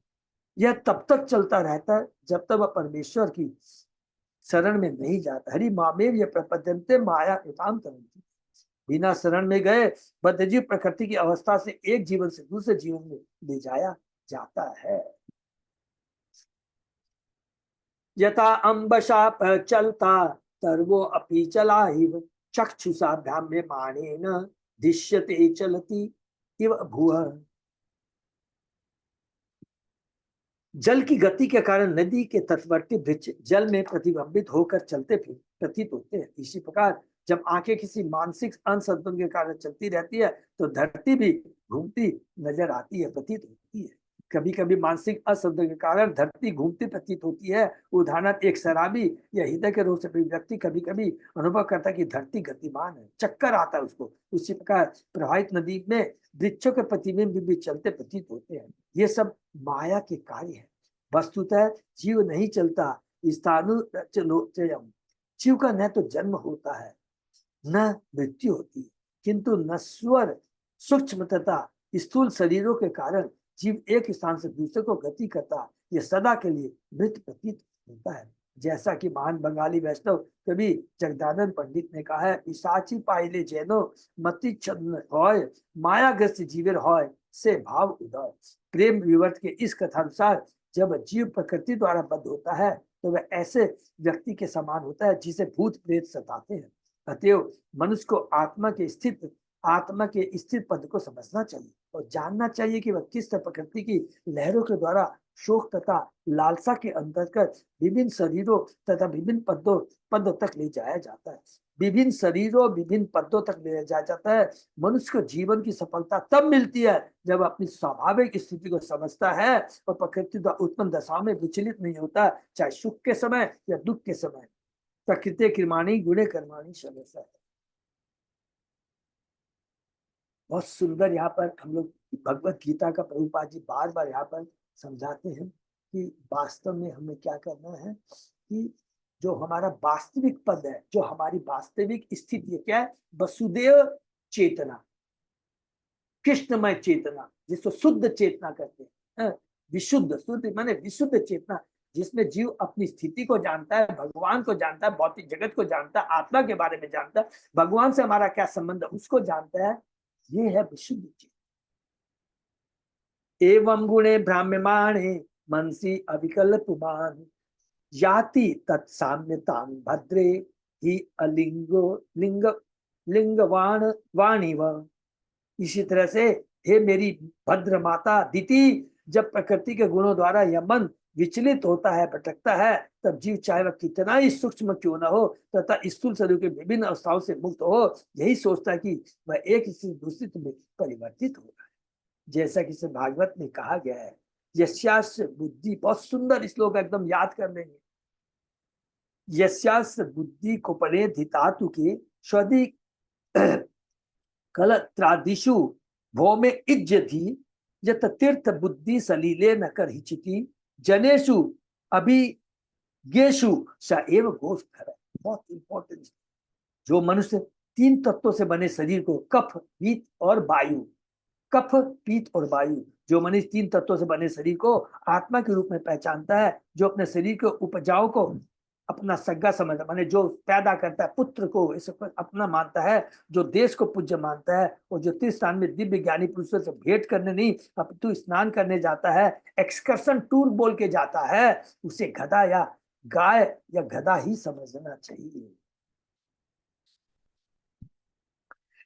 यह तब तक चलता रहता है जब तक वह परमेश्वर की शरण में नहीं जाता। हरि मामेव यह प्रपद्यन्ते माया कृताम तरन्ति। बिना शरण में गए बद्धजीव प्रकृति की अवस्था से एक जीवन से दूसरे जीवन में ले जाया जाता है। यथा अम्बशा चलता तरवो अपि चलाहिव चक्षुषा भ्राम्यमाणेन दृश्यते चलति इव भुवः। जल की गति के कारण नदी के तटवर्ती वृक्ष जल में प्रतिबिंबित होकर चलते प्रतीत होते हैं। इसी प्रकार जब आंखें किसी मानसिक अनसंतुलन के कारण चलती रहती है तो धरती भी घूमती नजर आती है, प्रतीत होती है। कभी कभी मानसिक असंतुलन के कारण धरती घूमती प्रतीत होती है। उदाहरण, एक शराबी या हृदय के रोग से पीड़ित व्यक्ति कभी कभी अनुभव करता है कि धरती गतिमान है, चक्कर आता है उसको। उसी प्रकार प्रवाहित नदी में वृक्षों के प्रतिबिंब भी चलते प्रतीत होते हैं। ये सब माया के कार्य है। वस्तुतः जीव नहीं चलता, जीव का न तो जन्म होता है न मृत्यु होती है, किंतु नश्वर सूक्ष्म तथा स्थूल शरीरों के कारण जीव एक स्थान से दूसरे को गति करता, यह सदा के लिए मृत प्रतीत होता है। जैसा कि महान बंगाली वैष्णव कवि जगदानंद पंडित ने कहा है, पिशाची पाइले जैनो मति छद्म होय मायाग्रस्त जीवर होय से भाव उदय। प्रेम विवर्त के इस कथानुसार जब जीव प्रकृति द्वारा बद्ध होता है तो वह ऐसे व्यक्ति के समान होता है जिसे भूत प्रेत सताते हैं। अतएव मनुष्य को आत्मा के स्थित पद को समझना चाहिए और जानना चाहिए कि वह किस तरह प्रकृति की लहरों के द्वारा शोक तथा लालसा के अंतर्गत विभिन्न शरीरों तथा विभिन्न पदों तक ले जाया जाता है। विभिन्न शरीरों विभिन्न पदों तक ले जाया जाता है। मनुष्य को जीवन की सफलता तब मिलती है जब अपनी स्वाभाविक स्थिति को समझता है और प्रकृति द्वारा उत्पन्न दशाओं में विचलित नहीं होता, चाहे सुख के समय या दुख के समय। प्रकृति कर्माणि गुणे कर्माणि शमेशा। बहुत सुंदर यहाँ पर हम लोग भगवत गीता का प्रभुपाद जी बार बार यहाँ पर समझाते हैं कि वास्तव में हमें क्या करना है, कि जो हमारा वास्तविक पद है, जो हमारी वास्तविक स्थिति है, क्या है? वसुदेव चेतना, कृष्णमय चेतना, जिसको शुद्ध चेतना कहते हैं। विशुद्ध, शुद्ध माने विशुद्ध चेतना, जिसमें जीव अपनी स्थिति को जानता है, भगवान को जानता है, भौतिक जगत को जानता है, आत्मा के बारे में जानता है, भगवान से हमारा क्या संबंध है उसको जानता है। ये है विशुद्ध चेतना। एवं गुणे भ्राम्यमाणे मनसी अविकल्पमान याति तत्साम्यतां भद्रे ही अलिंगो लिंगवाण वाणी व। इसी तरह से हे मेरी भद्र माता दिति, जब प्रकृति के गुणों द्वारा यह मन विचलित होता है, भटकता है, तब जीव चाहे वह कितना ही सूक्ष्म क्यों न हो तथा स्थूल शरीर के विभिन्न अवस्थाओं से मुक्त हो, यही सोचता है कि वह एक से दूसरी में परिवर्तित हो रहा है। जैसा कि भागवत में कहा गया है, यस्यास्य बुद्धि, बहुत सुंदर श्लोक एकदम याद कर लेंगे, यस्यास्य बुद्धि कोपने धितातु के स्वदि कल त्रादिशु भौमे इज्जति यत तीर्थ बुद्धि सलीले न कर हिचिति जनेशु अभिगेशु स एव गोष्ठ है। बहुत इंपॉर्टेंट। जो मनुष्य 3 तत्वों से बने शरीर को, कफ, पीत और वायु, कफ, पीत और वायु, जो मनुष्य 3 तत्वों से बने शरीर को आत्मा के रूप में पहचानता है, जो अपने शरीर के उपजाऊ को अपना सग्गा समझता, माने जो पैदा करता है पुत्र को इसे अपना मानता है, जो देश को पूज्य मानता है, और जो तीर्थ स्थान में दिव्य ज्ञानी पुरुषों से भेंट करने नहीं अपितु स्नान करने जाता है, एक्सकर्शन टूर बोल के जाता है, उसे गधा या गाय या गधा ही समझना चाहिए।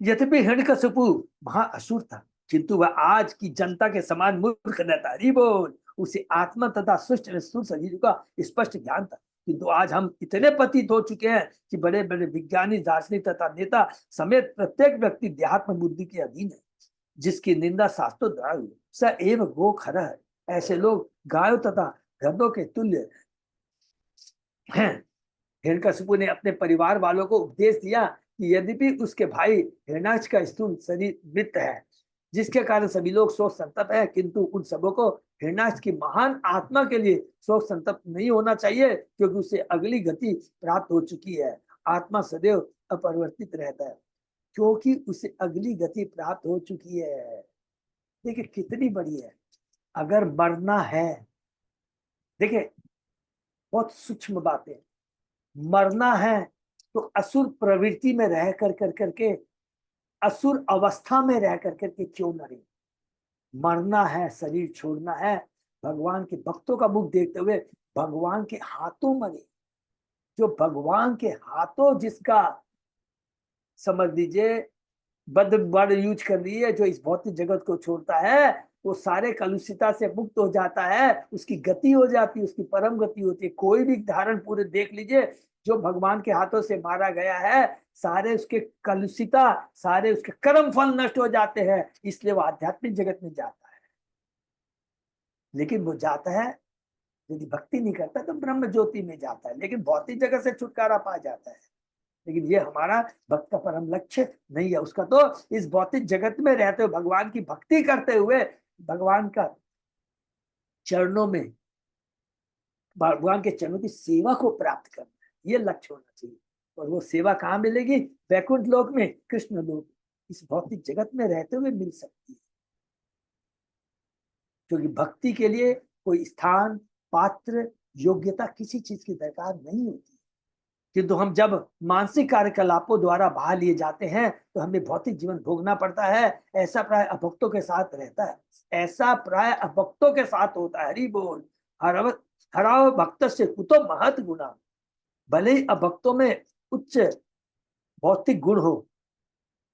यद्यपि हिरण्यकशिपु महाअसुर था, किंतु वह आज की जनता के समान मूर्ख न था। बोल, उसे आत्मा तथा सुष्ट शरीर का स्पष्ट ज्ञान था, किंतु आज हम इतने पतित हो चुके हैं कि बड़े बड़े विज्ञानी, दार्शनिक तथा नेता समेत प्रत्येक व्यक्ति देहात्म बुद्धि के अधीन है, जिसकी निंदा शास्त्रों द्वारा हुई। स एव गो खर है, ऐसे लोग गायों तथा गधों के तुल्य हैं। हिरण्यकशिपु ने अपने परिवार वालों को उपदेश दिया कि यद्यपि उसके भाई हिरण्याक्ष का स्थूल शरीर मृत है, जिसके कारण सभी लोग शोक संतप्त है, किंतु उन सबों को हिरण्याक्ष की महान आत्मा के लिए शोक संतप्त नहीं होना चाहिए, क्योंकि उसे अगली गति प्राप्त हो चुकी है। आत्मा सदैव अपरिवर्तित रहता है, क्योंकि उसे अगली गति प्राप्त हो चुकी है। देखिए कितनी बड़ी है। अगर मरना है, देखिए बहुत सूक्ष्म बातें, मरना है तो असुर प्रवृत्ति में रह कर करके, असुर अवस्था में रह कर करके क्यों मरे। मरना है, शरीर छोड़ना है, भगवान के भक्तों का मुख देखते हुए भगवान के हाथों मरे। जो भगवान के हाथों, जिसका समझ लीजिए बद वर्ड यूज कर रही है, जो इस भौतिक जगत को छोड़ता है, वो सारे कलुषिता से मुक्त हो जाता है, उसकी गति हो जाती है, उसकी परम गति होती है। कोई भी धारण पूरे देख लीजिए, जो भगवान के हाथों से मारा गया है, सारे उसके कलुषिता, सारे उसके कर्म फल नष्ट हो जाते हैं, इसलिए वो आध्यात्मिक जगत में जाता है। लेकिन वो जाता है, यदि भक्ति नहीं करता तो ब्रह्म ज्योति में जाता है, लेकिन भौतिक जगत से छुटकारा पा जाता है। लेकिन ये हमारा भक्त का परम लक्ष्य नहीं है। उसका तो इस भौतिक जगत में रहते हुए भगवान की भक्ति करते हुए भगवान का चरणों में, भगवान के चरणों की सेवा को प्राप्त करना है, ये लक्ष्य होना चाहिए। और वो सेवा कहाँ मिलेगी? वैकुंठ लोक में, कृष्ण लोक। इस भौतिक जगत में रहते हुए मिल सकती है, क्योंकि भक्ति के लिए कोई स्थान, पात्र, योग्यता, किसी चीज की दरकार नहीं होती। किंतु हम जब मानसिक कार्यकलापों द्वारा बाहर लिए जाते हैं तो हमें भौतिक जीवन भोगना पड़ता है। ऐसा प्राय अभक्तों के साथ रहता है, ऐसा प्राय अभक्तों के साथ होता है। हरि बोल। हराव भक्त से कुतो महत गुणा। भले ही अभक्तों में उच्च भौतिक गुण हो,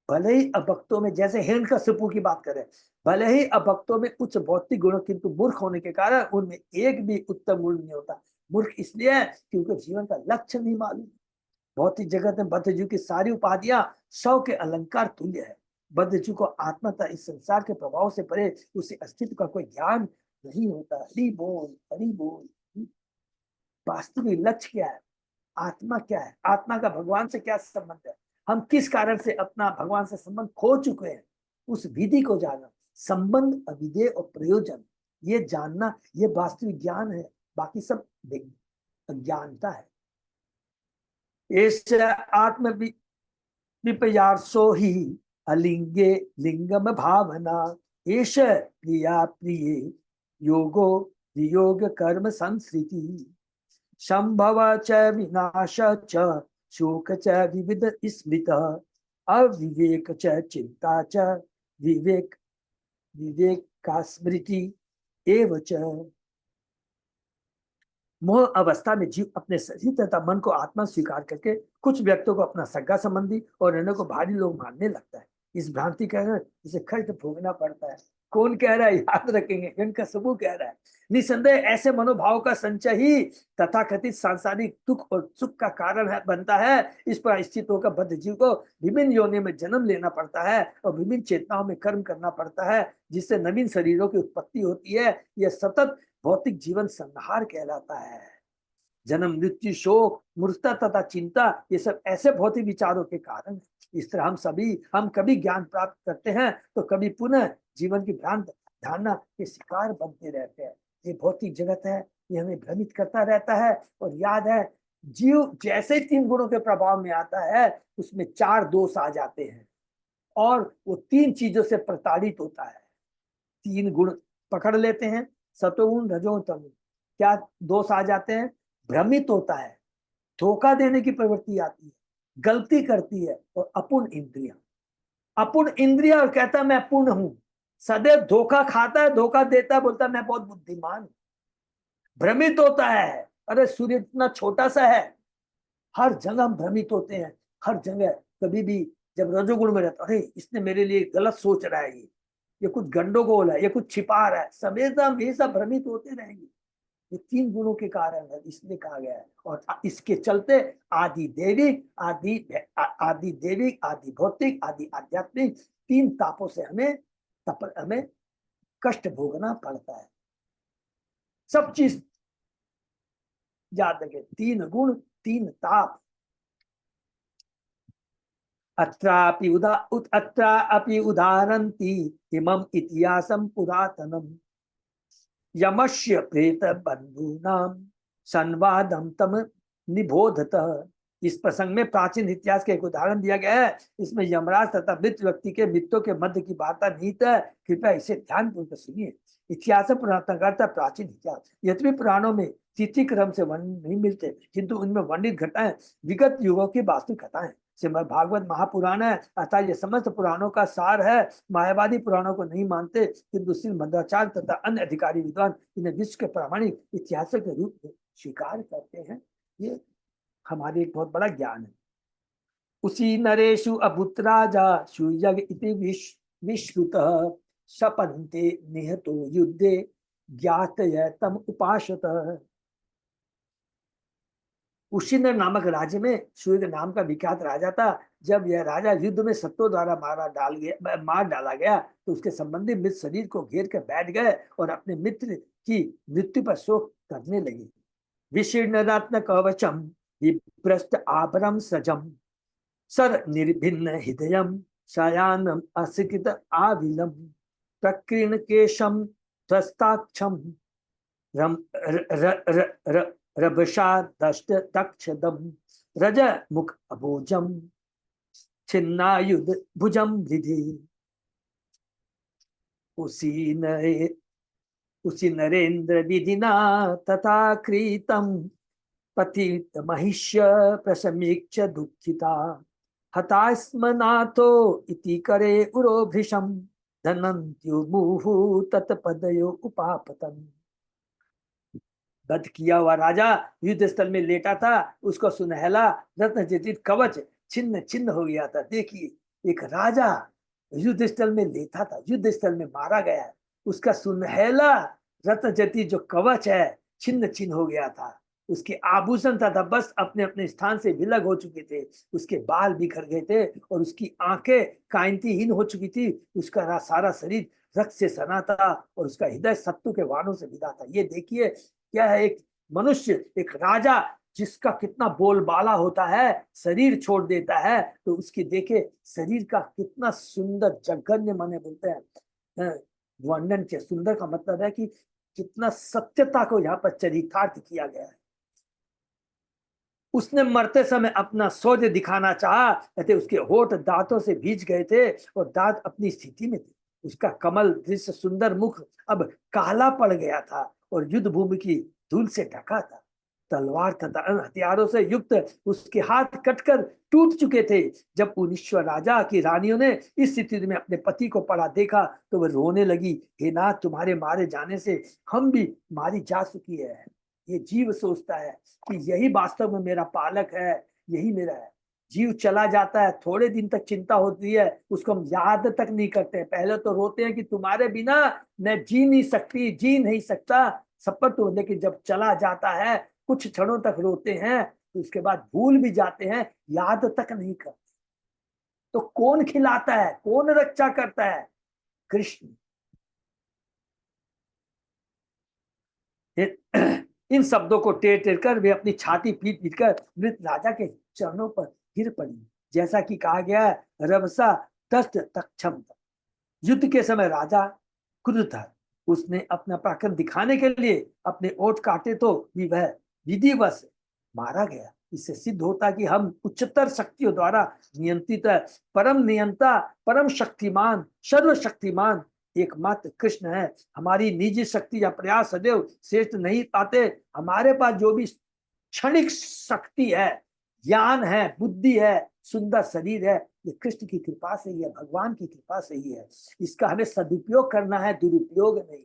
भले ही अभक्तों में, जैसे हिरण्यकशिपु की बात करें, भले ही अभक्तों में उच्च भौतिक गुण, किंतु मूर्ख होने के कारण उनमें एक भी उत्तम गुण नहीं होता। मूर्ख इसलिए है क्योंकि जीवन का लक्ष्य नहीं मालूम। भौतिक जगत में बद्धजीव की सारी उपाधियां सौ के अलंकार तुल्य है। बद्धजीव को आत्मा तथा इस संसार के प्रभाव से परे उसे अस्तित्व का कोई ज्ञान नहीं होता। हरि बोल, हरि बोल। वास्तविक लक्ष्य क्या है? आत्मा क्या है? आत्मा का भगवान से क्या संबंध है? हम किस कारण से अपना भगवान से संबंध खो चुके हैं, उस विधि को जानना। संबंध, अविधेय और प्रयोजन, ये जानना, ये वास्तविक ज्ञान है। बाकी सब अज्ञानता है। आत्म विपर्यासो ही अलिंगे लिंगम भावना। एष प्रिया प्रिय योगो वियोग कर्म संस्कृति। संभव च विनाश च शोक च विविध स्मृत। अविवेक च चिंता च विवेक विवेक का स्मृति एव च। मोह अवस्था में जीव अपने शरीर तथा मन को आत्मा स्वीकार करके कुछ व्यक्तियों को अपना सगा संबंधी और अन्य को भारी लोग मानने लगता है। इस भ्रांति के कारण इसे कष्ट भोगना पड़ता है। कौन कह रहा है, याद रखेंगे, इनका सबूत कह रहा है। निसंदेह ऐसे मनोभाव का संचय ही तथाकथित सांसारिक दुख और सुख का कारण है, बनता है। इस पर स्थित होकर बद्ध जीव को विभिन्न योनि में जन्म लेना पड़ता है और विभिन्न चेतनाओं में कर्म करना पड़ता है, जिससे नवीन शरीरों की उत्पत्ति होती है। यह सतत भौतिक जीवन संहार कहलाता है। जन्म, मृत्यु, शोक, मूर्खता तथा चिंता, ये सब ऐसे भौतिक विचारों के कारण है। इस तरह हम कभी ज्ञान प्राप्त करते हैं तो कभी पुनः जीवन की भ्रांत धारणा के शिकार बनते रहते हैं। ये भौतिक जगत है, ये हमें भ्रमित करता रहता है। और याद है, जीव जैसे ही 3 गुणों के प्रभाव में आता है, उसमें 4 दोष आ जाते हैं और वो 3 चीजों से प्रताड़ित होता है। 3 गुण पकड़ लेते हैं, सतोगुण, रजोगुण, तमोगुण। क्या दोष आ जाते हैं? भ्रमित होता है, धोखा देने की प्रवृत्ति आती है, गलती करती है, और अपूर्ण इंद्रिया। अपूर्ण इंद्रिया और कहता है मैं पूर्ण हूं, सदैव धोखा खाता है, धोखा देता है, बोलता है मैं बहुत बुद्धिमान। भ्रमित होता है, अरे सूर्य इतना छोटा सा है। हर जगह हम भ्रमित होते हैं, हर जगह। कभी भी जब रजोगुण में रहता, अरे इसने मेरे लिए गलत सोच रहा है, ये कुछ गंडोगोल है, ये कुछ छिपा रहा है, हमेशा हमेशा भ्रमित होते रहेंगे। ये 3 गुणों के कारण है, इसलिए कहा गया है। और इसके चलते आदि देविक, आदि भौतिक, आदि आध्यात्मिक 3 तापों से हमें कष्ट भोगना पड़ता है। सब चीज याद रखें, 3 गुण, 3 ताप। अत्रापि उदाहरन्ति इमम् इतिहासं पुरातनम् यमस्य प्रेत बंधूनां संवादम तम निबोधत। इस प्रसंग में प्राचीन इतिहास का एक उदाहरण दिया गया है। इसमें यमराज तथा मृत व्यक्ति के मित्रों के मध्य की वार्ता निहित है। कृपया इसे ध्यानपूर्वक सुनिए। इतिहास पुरातन प्राचीन इतिहास। यद्यपि पुराणों में तिथि क्रम से वर्णन नहीं मिलते, किंतु उनमें वर्णित घटनाएं विगत युगों की वास्तविक कथाएं। श्रीमद् भागवत महापुराण है, अर्थात ये समस्त पुराणों का सार है। मायावादी पुराणों को नहीं मानते, किंतु श्री मध्वाचार्य तथा अन्य अधिकारी विद्वान इन्हें विश्व के प्रामाणिक इतिहास के रूप में स्वीकार करते हैं। ये हमारे एक बहुत बड़ा ज्ञान है। उसी नरेशु अभूत राजा सुयग इति विश्रुतः सपन्ते निहतो युद्धे ज्ञातय तम उपासत। उशीनर नामक राज्य में सुयग नाम का विख्यात राजा था। जब यह राजा युद्ध में शत्रुओं द्वारा मार डाला गया तो उसके संबंधी मृत शरीर को घेर कर बैठ गए और अपने मित्र की मृत्यु पर शोक करने लगे। विशीर्ण रत्न कवचम विप्रस्त आभरम सजम सर निर्भिन्न हृदयम शयानम असिकृत आविलम प्रकीर्ण केशम त्रस्ताक्षम रभसा दष्ट तक्षदम रज मुख अभोजम छिन्नायुध भुजम विधि। उसी नरेंद्र विधिना तथा कृतम पतित महिष्य प्रसमीक्ष दुखिता हतास्मनाथो इति करे उरो भृशम धनंत्यो मुहु तत्पदयो उपापतम। वध किया हुआ राजा युद्ध स्थल में लेटा था, उसका सुनहला रत्न जटित कवच छिन्न छिन्न हो गया था। देखिए, एक राजा युद्ध स्थल में लेटा था, युद्ध स्थल में मारा गया है, उसका सुनहला रत्न जटित जो कवच है छिन्न छिन्न हो गया था। उसके आभूषण तथा बस अपने अपने स्थान से विलग हो चुके थे, उसके बाल बिखर गए थे और उसकी आंखें कांतिहीन हो चुकी थी। उसका सारा शरीर रक्त से सना था और उसका हृदय शत्रु के वाणों से विदा था। ये देखिए, क्या है, एक मनुष्य, एक राजा जिसका कितना बोलबाला होता है, शरीर छोड़ देता है तो उसकी देखे शरीर का कितना सुंदर जघन्य, माने बोलते हैं वर्णन के। सुंदर का मतलब है कि कितना सत्यता को यहाँ पर चरितार्थ किया गया है। उसने मरते समय अपना सौर्य दिखाना चाहा, कहते उसके होठ दांतों से भीज गए थे और दांत अपनी स्थिति में थे। उसका कमल दृश्य सुंदर मुख अब काला पड़ गया था और युद्ध भूमि की धूल से ढका था। तलवार तथा अन्य हथियारों से युक्त उसके हाथ कटकर टूट चुके थे। जब उनीश्वर राजा की रानियों ने इस स्थिति में अपने पति को पड़ा देखा तो वह रोने लगी, हे नाथ, तुम्हारे मारे जाने से हम भी मारी जा चुकी है। ये जीव सोचता है कि यही वास्तव में मेरा पालक है, यही मेरा है। जीव चला जाता है, थोड़े दिन तक चिंता होती है, उसको हम याद तक नहीं करते हैं। पहले तो रोते हैं कि तुम्हारे बिना मैं जी नहीं सकती, जी नहीं सकता, सब पर तो, लेकिन जब चला जाता है कुछ क्षणों तक रोते हैं, तो उसके बाद भूल भी जाते हैं, याद तक नहीं करते। तो कौन खिलाता है, कौन रक्षा करता है? कृष्ण। इन शब्दों को टेर टेर कर वे अपनी छाती पीट पीट कर मृत राजा के चरणों पर गिर पड़ी। जैसा कि कहा गया है, रभसा तस्त तक्षम। युद्ध के समय राजा क्रुद्ध था, उसने अपना पराक्रम दिखाने के लिए अपने ओठ काटे तो भी वह विधिवश मारा गया। इससे सिद्ध होता कि हम उच्चतर शक्तियों द्वारा नियंत्रित है। परम नियंता, परम शक्तिमान, सर्वशक्तिमान एकमात्र कृष्ण है। हमारी निजी शक्ति या प्रयास सदैव श्रेष्ठ नहीं पाते। हमारे पास जो भी क्षणिक शक्ति है, ज्ञान है, बुद्धि है, सुंदर शरीर है, ये कृष्ण की कृपा से ही है, भगवान की कृपा से ही है। इसका हमें सदुपयोग करना है, दुरुपयोग नहीं।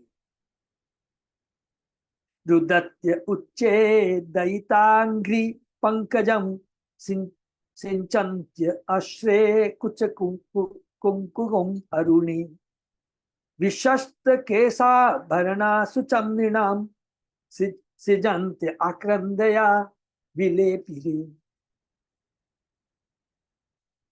रुदत्य उच्चे दयितांघ्रि पंकजम सिंचन्त्य अश्रे कुच कुंकुम अरुणि विशस्त केशाभरणा सुचम्निनाम सृजन्त्य आक्रंदया विलेपिरे।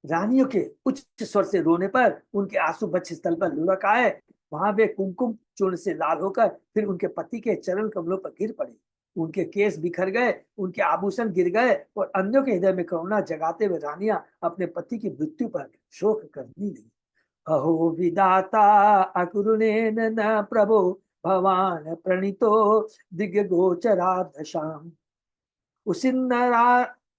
रानियों के उच्च स्वर से रोने पर उनके आंसू वक्ष स्थल पर लुढ़क आए। वहां वे कुमकुम चूर्ण से लाल होकर फिर उनके पति के चरण कमलों पर गिर पड़े। उनके केस बिखर गए, उनके आभूषण गिर गए, और अन्यों के हृदय में करुणा जगाते हुए रानियां अपने पति की मृत्यु पर शोक करने लगी। अहो विदाता अकुरुणेन न प्रभो भवान प्रणीतो दिव्य गोचरा दशाम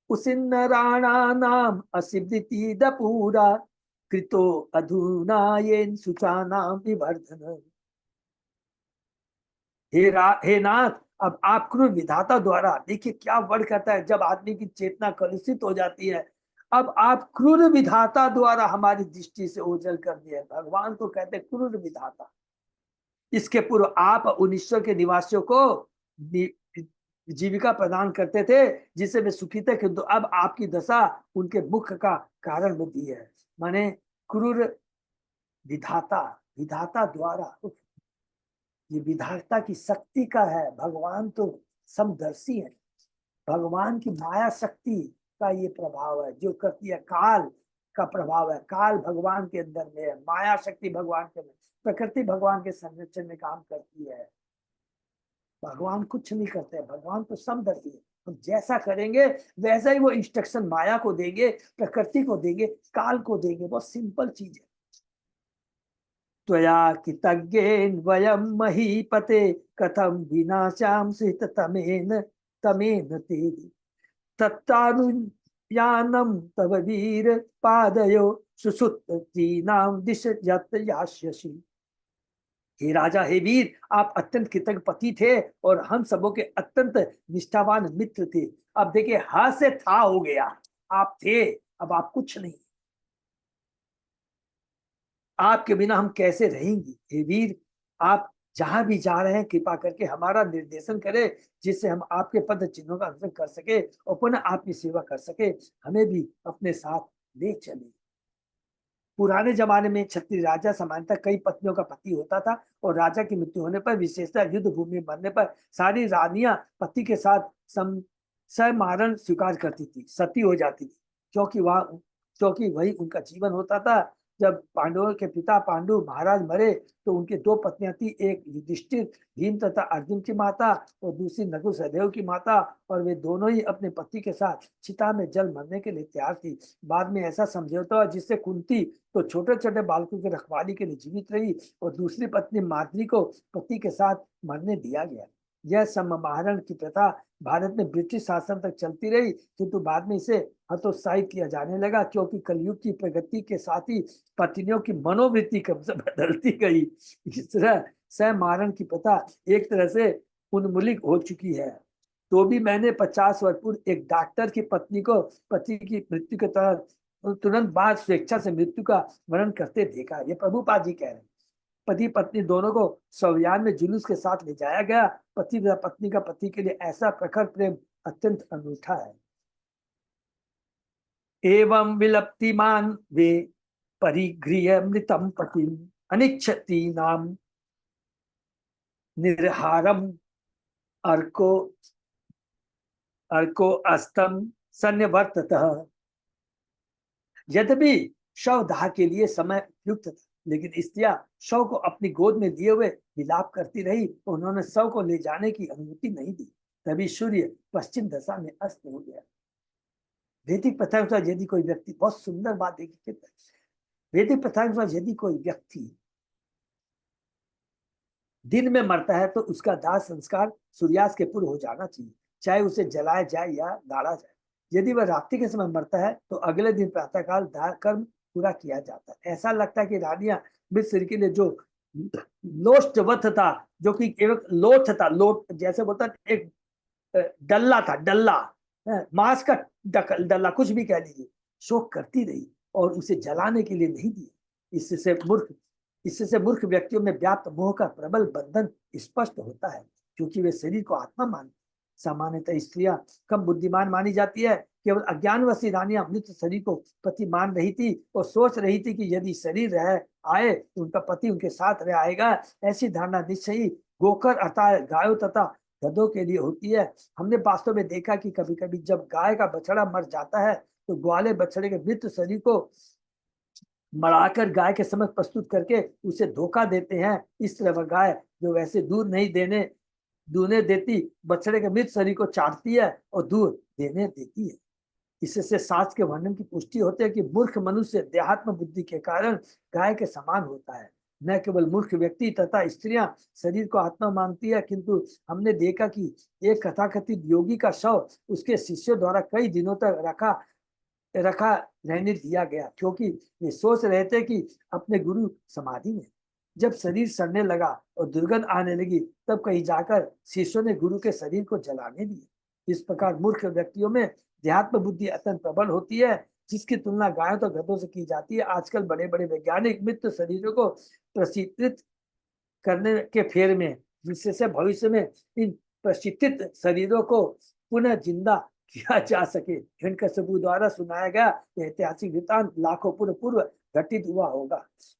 उसिन्नराणानाम असिद्धिति दपूरा कृतो अधुना येन सुचानाम विवर्धन। हे नाथ, अब आप क्रूर विधाता द्वारा, देखिए क्या वर्ड करता है, जब आदमी की चेतना कलुषित हो जाती है, अब आप क्रूर विधाता द्वारा हमारी दृष्टि से ओझल कर दिया। भगवान को कहते हैं क्रूर विधाता। इसके पूर्व आप उन ईश्वर के निवासियों को जीविका प्रदान करते थे जिससे वे सुखी थे, किंतु अब आपकी दशा उनके मुख का कारण बनती है। माने क्रूर विधाता, विधाता द्वारा, ये विधाता की शक्ति का है। भगवान तो समदर्शी है। भगवान की माया शक्ति का ये प्रभाव है जो करती है, काल का प्रभाव है। काल भगवान के अंदर में है, माया शक्ति भगवान के अंदर, प्रकृति भगवान के संरक्षण में काम करती है। भगवान कुछ नहीं करते, भगवान तो समदर्शी है। हम जैसा करेंगे वैसा ही वो इंस्ट्रक्शन माया को देंगे, प्रकृति को देंगे, काल को देंगे। बहुत सिंपल चीज है। त्वया कृतज्ञेन वयम महीपते कथम विनाशाम सहित तमेन तमेन तेरी तत्तानुयानम तव वीर पादयो सुसुत्तीनाम दिश यत यास्यसि। हे राजा, हे वीर, आप अत्यंत कृतज्ञ पति थे और हम सबों के अत्यंत निष्ठावान मित्र थे। अब देखिए, हा से था हो गया। आप थे, अब आप कुछ नहीं। आपके बिना हम कैसे रहेंगे? हे वीर, आप जहां भी जा रहे हैं कृपा करके हमारा निर्देशन करें, जिससे हम आपके पद चिन्हों का अनुसरण कर सके और पुनः आपकी सेवा कर सके। हमें भी अपने साथ ले चले। पुराने जमाने में क्षत्रिय राजा सामान्यतः कई पत्नियों का पति होता था, और राजा की मृत्यु होने पर, विशेषतः युद्ध भूमि में मरने पर, सारी रानियां पति के साथ समारण स्वीकार करती थी, सती हो जाती थी, क्योंकि वही उनका जीवन होता था। जब पांडवों के पिता पांडु महाराज मरे तो उनकी दो पत्नियां थी, एक युधिष्ठिर भीम तथा अर्जुन की माता और दूसरी नकुल सहदेव की माता, और वे दोनों ही अपने पति के साथ चिता में जल मरने के लिए तैयार थी। बाद में ऐसा समझौता हुआ जिससे कुंती तो छोटे छोटे बालकों की रखवाली के लिए जीवित रही और दूसरी पत्नी माद्री को पति के साथ मरने दिया गया। यह समाहरण की प्रथा भारत में ब्रिटिश शासन तक चलती रही, किंतु बाद में इसे हतोत्साहित किया जाने लगा, क्योंकि कलयुग की प्रगति के साथ ही पत्नियों की मनोवृत्ति कब से बदलती गई। इस तरह समाहरण की प्रथा एक तरह से उन्मूलित हो चुकी है। तो भी मैंने 50 वर्ष पूर्व एक डॉक्टर की पत्नी को पति की मृत्यु के तुरंत बाद स्वेच्छा से मृत्यु का वर्णन करते देखा। ये प्रभुपाद जी कह रहे हैं। पति पत्नी दोनों को शवयान में जुलूस के साथ ले जाया गया। पति व पत्नी का पति के लिए ऐसा प्रखर प्रेम अत्यंत अनूठा है। एवं विलप्तिमान वे परिगृह मृतम पति अनिच्छति नाम निर्हारम अर्को अर्को अस्तम सन्निवर्ततः। यद्यपि शव दाह के लिए समय उपयुक्त था, लेकिन स्त्रियां शव को अपनी गोद में लिए हुए विलाप करती रही, तो उन्होंने शव को ले जाने की अनुमति नहीं दी। तभी सूर्य पश्चिम दशा में अस्त हो गया। वैदिक प्रथा अनुसार यदि कोई व्यक्ति, बहुत सुंदर बात देखिए, वैदिक प्रथा अनुसार यदि कोई व्यक्ति दिन में मरता है तो उसका दाह संस्कार सूर्यास्त के पूर्व हो जाना चाहिए, चाहे उसे जलाया जाए या गाड़ा जाए। यदि वह रात्रि के समय मरता है तो अगले दिन प्रातःकाल दाह कर्म पूरा किया जाता है। ऐसा लगता है कि रानियां मिस्र के लिए जो लोष्टवत था, जो कि एक लोट था, लोट जैसे बोलता एक डल्ला था, डल्ला मांस का डल्ला, कुछ भी कह लीजिए, शोक करती रही और उसे जलाने के लिए नहीं दिया। इससे मूर्ख व्यक्तियों में व्याप्त मोह का प्रबल बंधन स्पष्ट होता है, क्योंकि वे शरीर को आत्मा मानते। सामान्यतः स्त्रियां कम बुद्धिमान मानी जाती है। केवल अज्ञानवशी रानियां मृत शरीर को पति मान रही थी और सोच रही थी कि यदि शरीर रह आए तो उनका पति उनके साथ रह आएगा। ऐसी धारणा निश्चय ही गोकर अर्थात गायों तथा गधों के लिए होती है। हमने वास्तव में देखा कि कभी कभी जब गाय का बछड़ा मर जाता है तो ग्वाले बछड़े के मृत शरीर को मराकर गाय के समक्ष प्रस्तुत करके उसे धोखा देते हैं। इस तरह वह गाय जो वैसे दूध नहीं दूने देती, बछड़े के मृत शरीर को चाटती है और दूध देने देती है। इससे शास्त्र के वर्णन की पुष्टि होती है कि मूर्ख मनुष्य देहात्म बुद्धि के कारण गाय के समान होता है। न केवल मूर्ख व्यक्ति तथा स्त्रियां शरीर को आत्मा मानती है, किंतु हमने देखा कि एक कथाकथित योगी का शव उसके शिष्यों द्वारा कई दिनों तक रखा रहने दिया गया, क्योंकि वे सोच रहे थे कि अपने गुरु समाधि में। जब शरीर सड़ने लगा और दुर्गंध आने लगी, तब कहीं जाकर शिष्यों ने गुरु के शरीर को जलाने दिया। इस प्रकार मूर्ख व्यक्तियों में देहात्म बुद्धि अत्यंत प्रबल होती है, जिसकी तुलना गायों तो गधों से की जाती है। आजकल बड़े बड़े वैज्ञानिक मृत शरीरों को प्रशिक्षित करने के फेर में, जिससे भविष्य में इन प्रशिक्षित शरीरों को पुनः जिंदा किया जा सके। हिरण्यकशिपु द्वारा सुनाया गया ऐतिहासिक वृतांत लाखों पूर्व घटित हुआ होगा,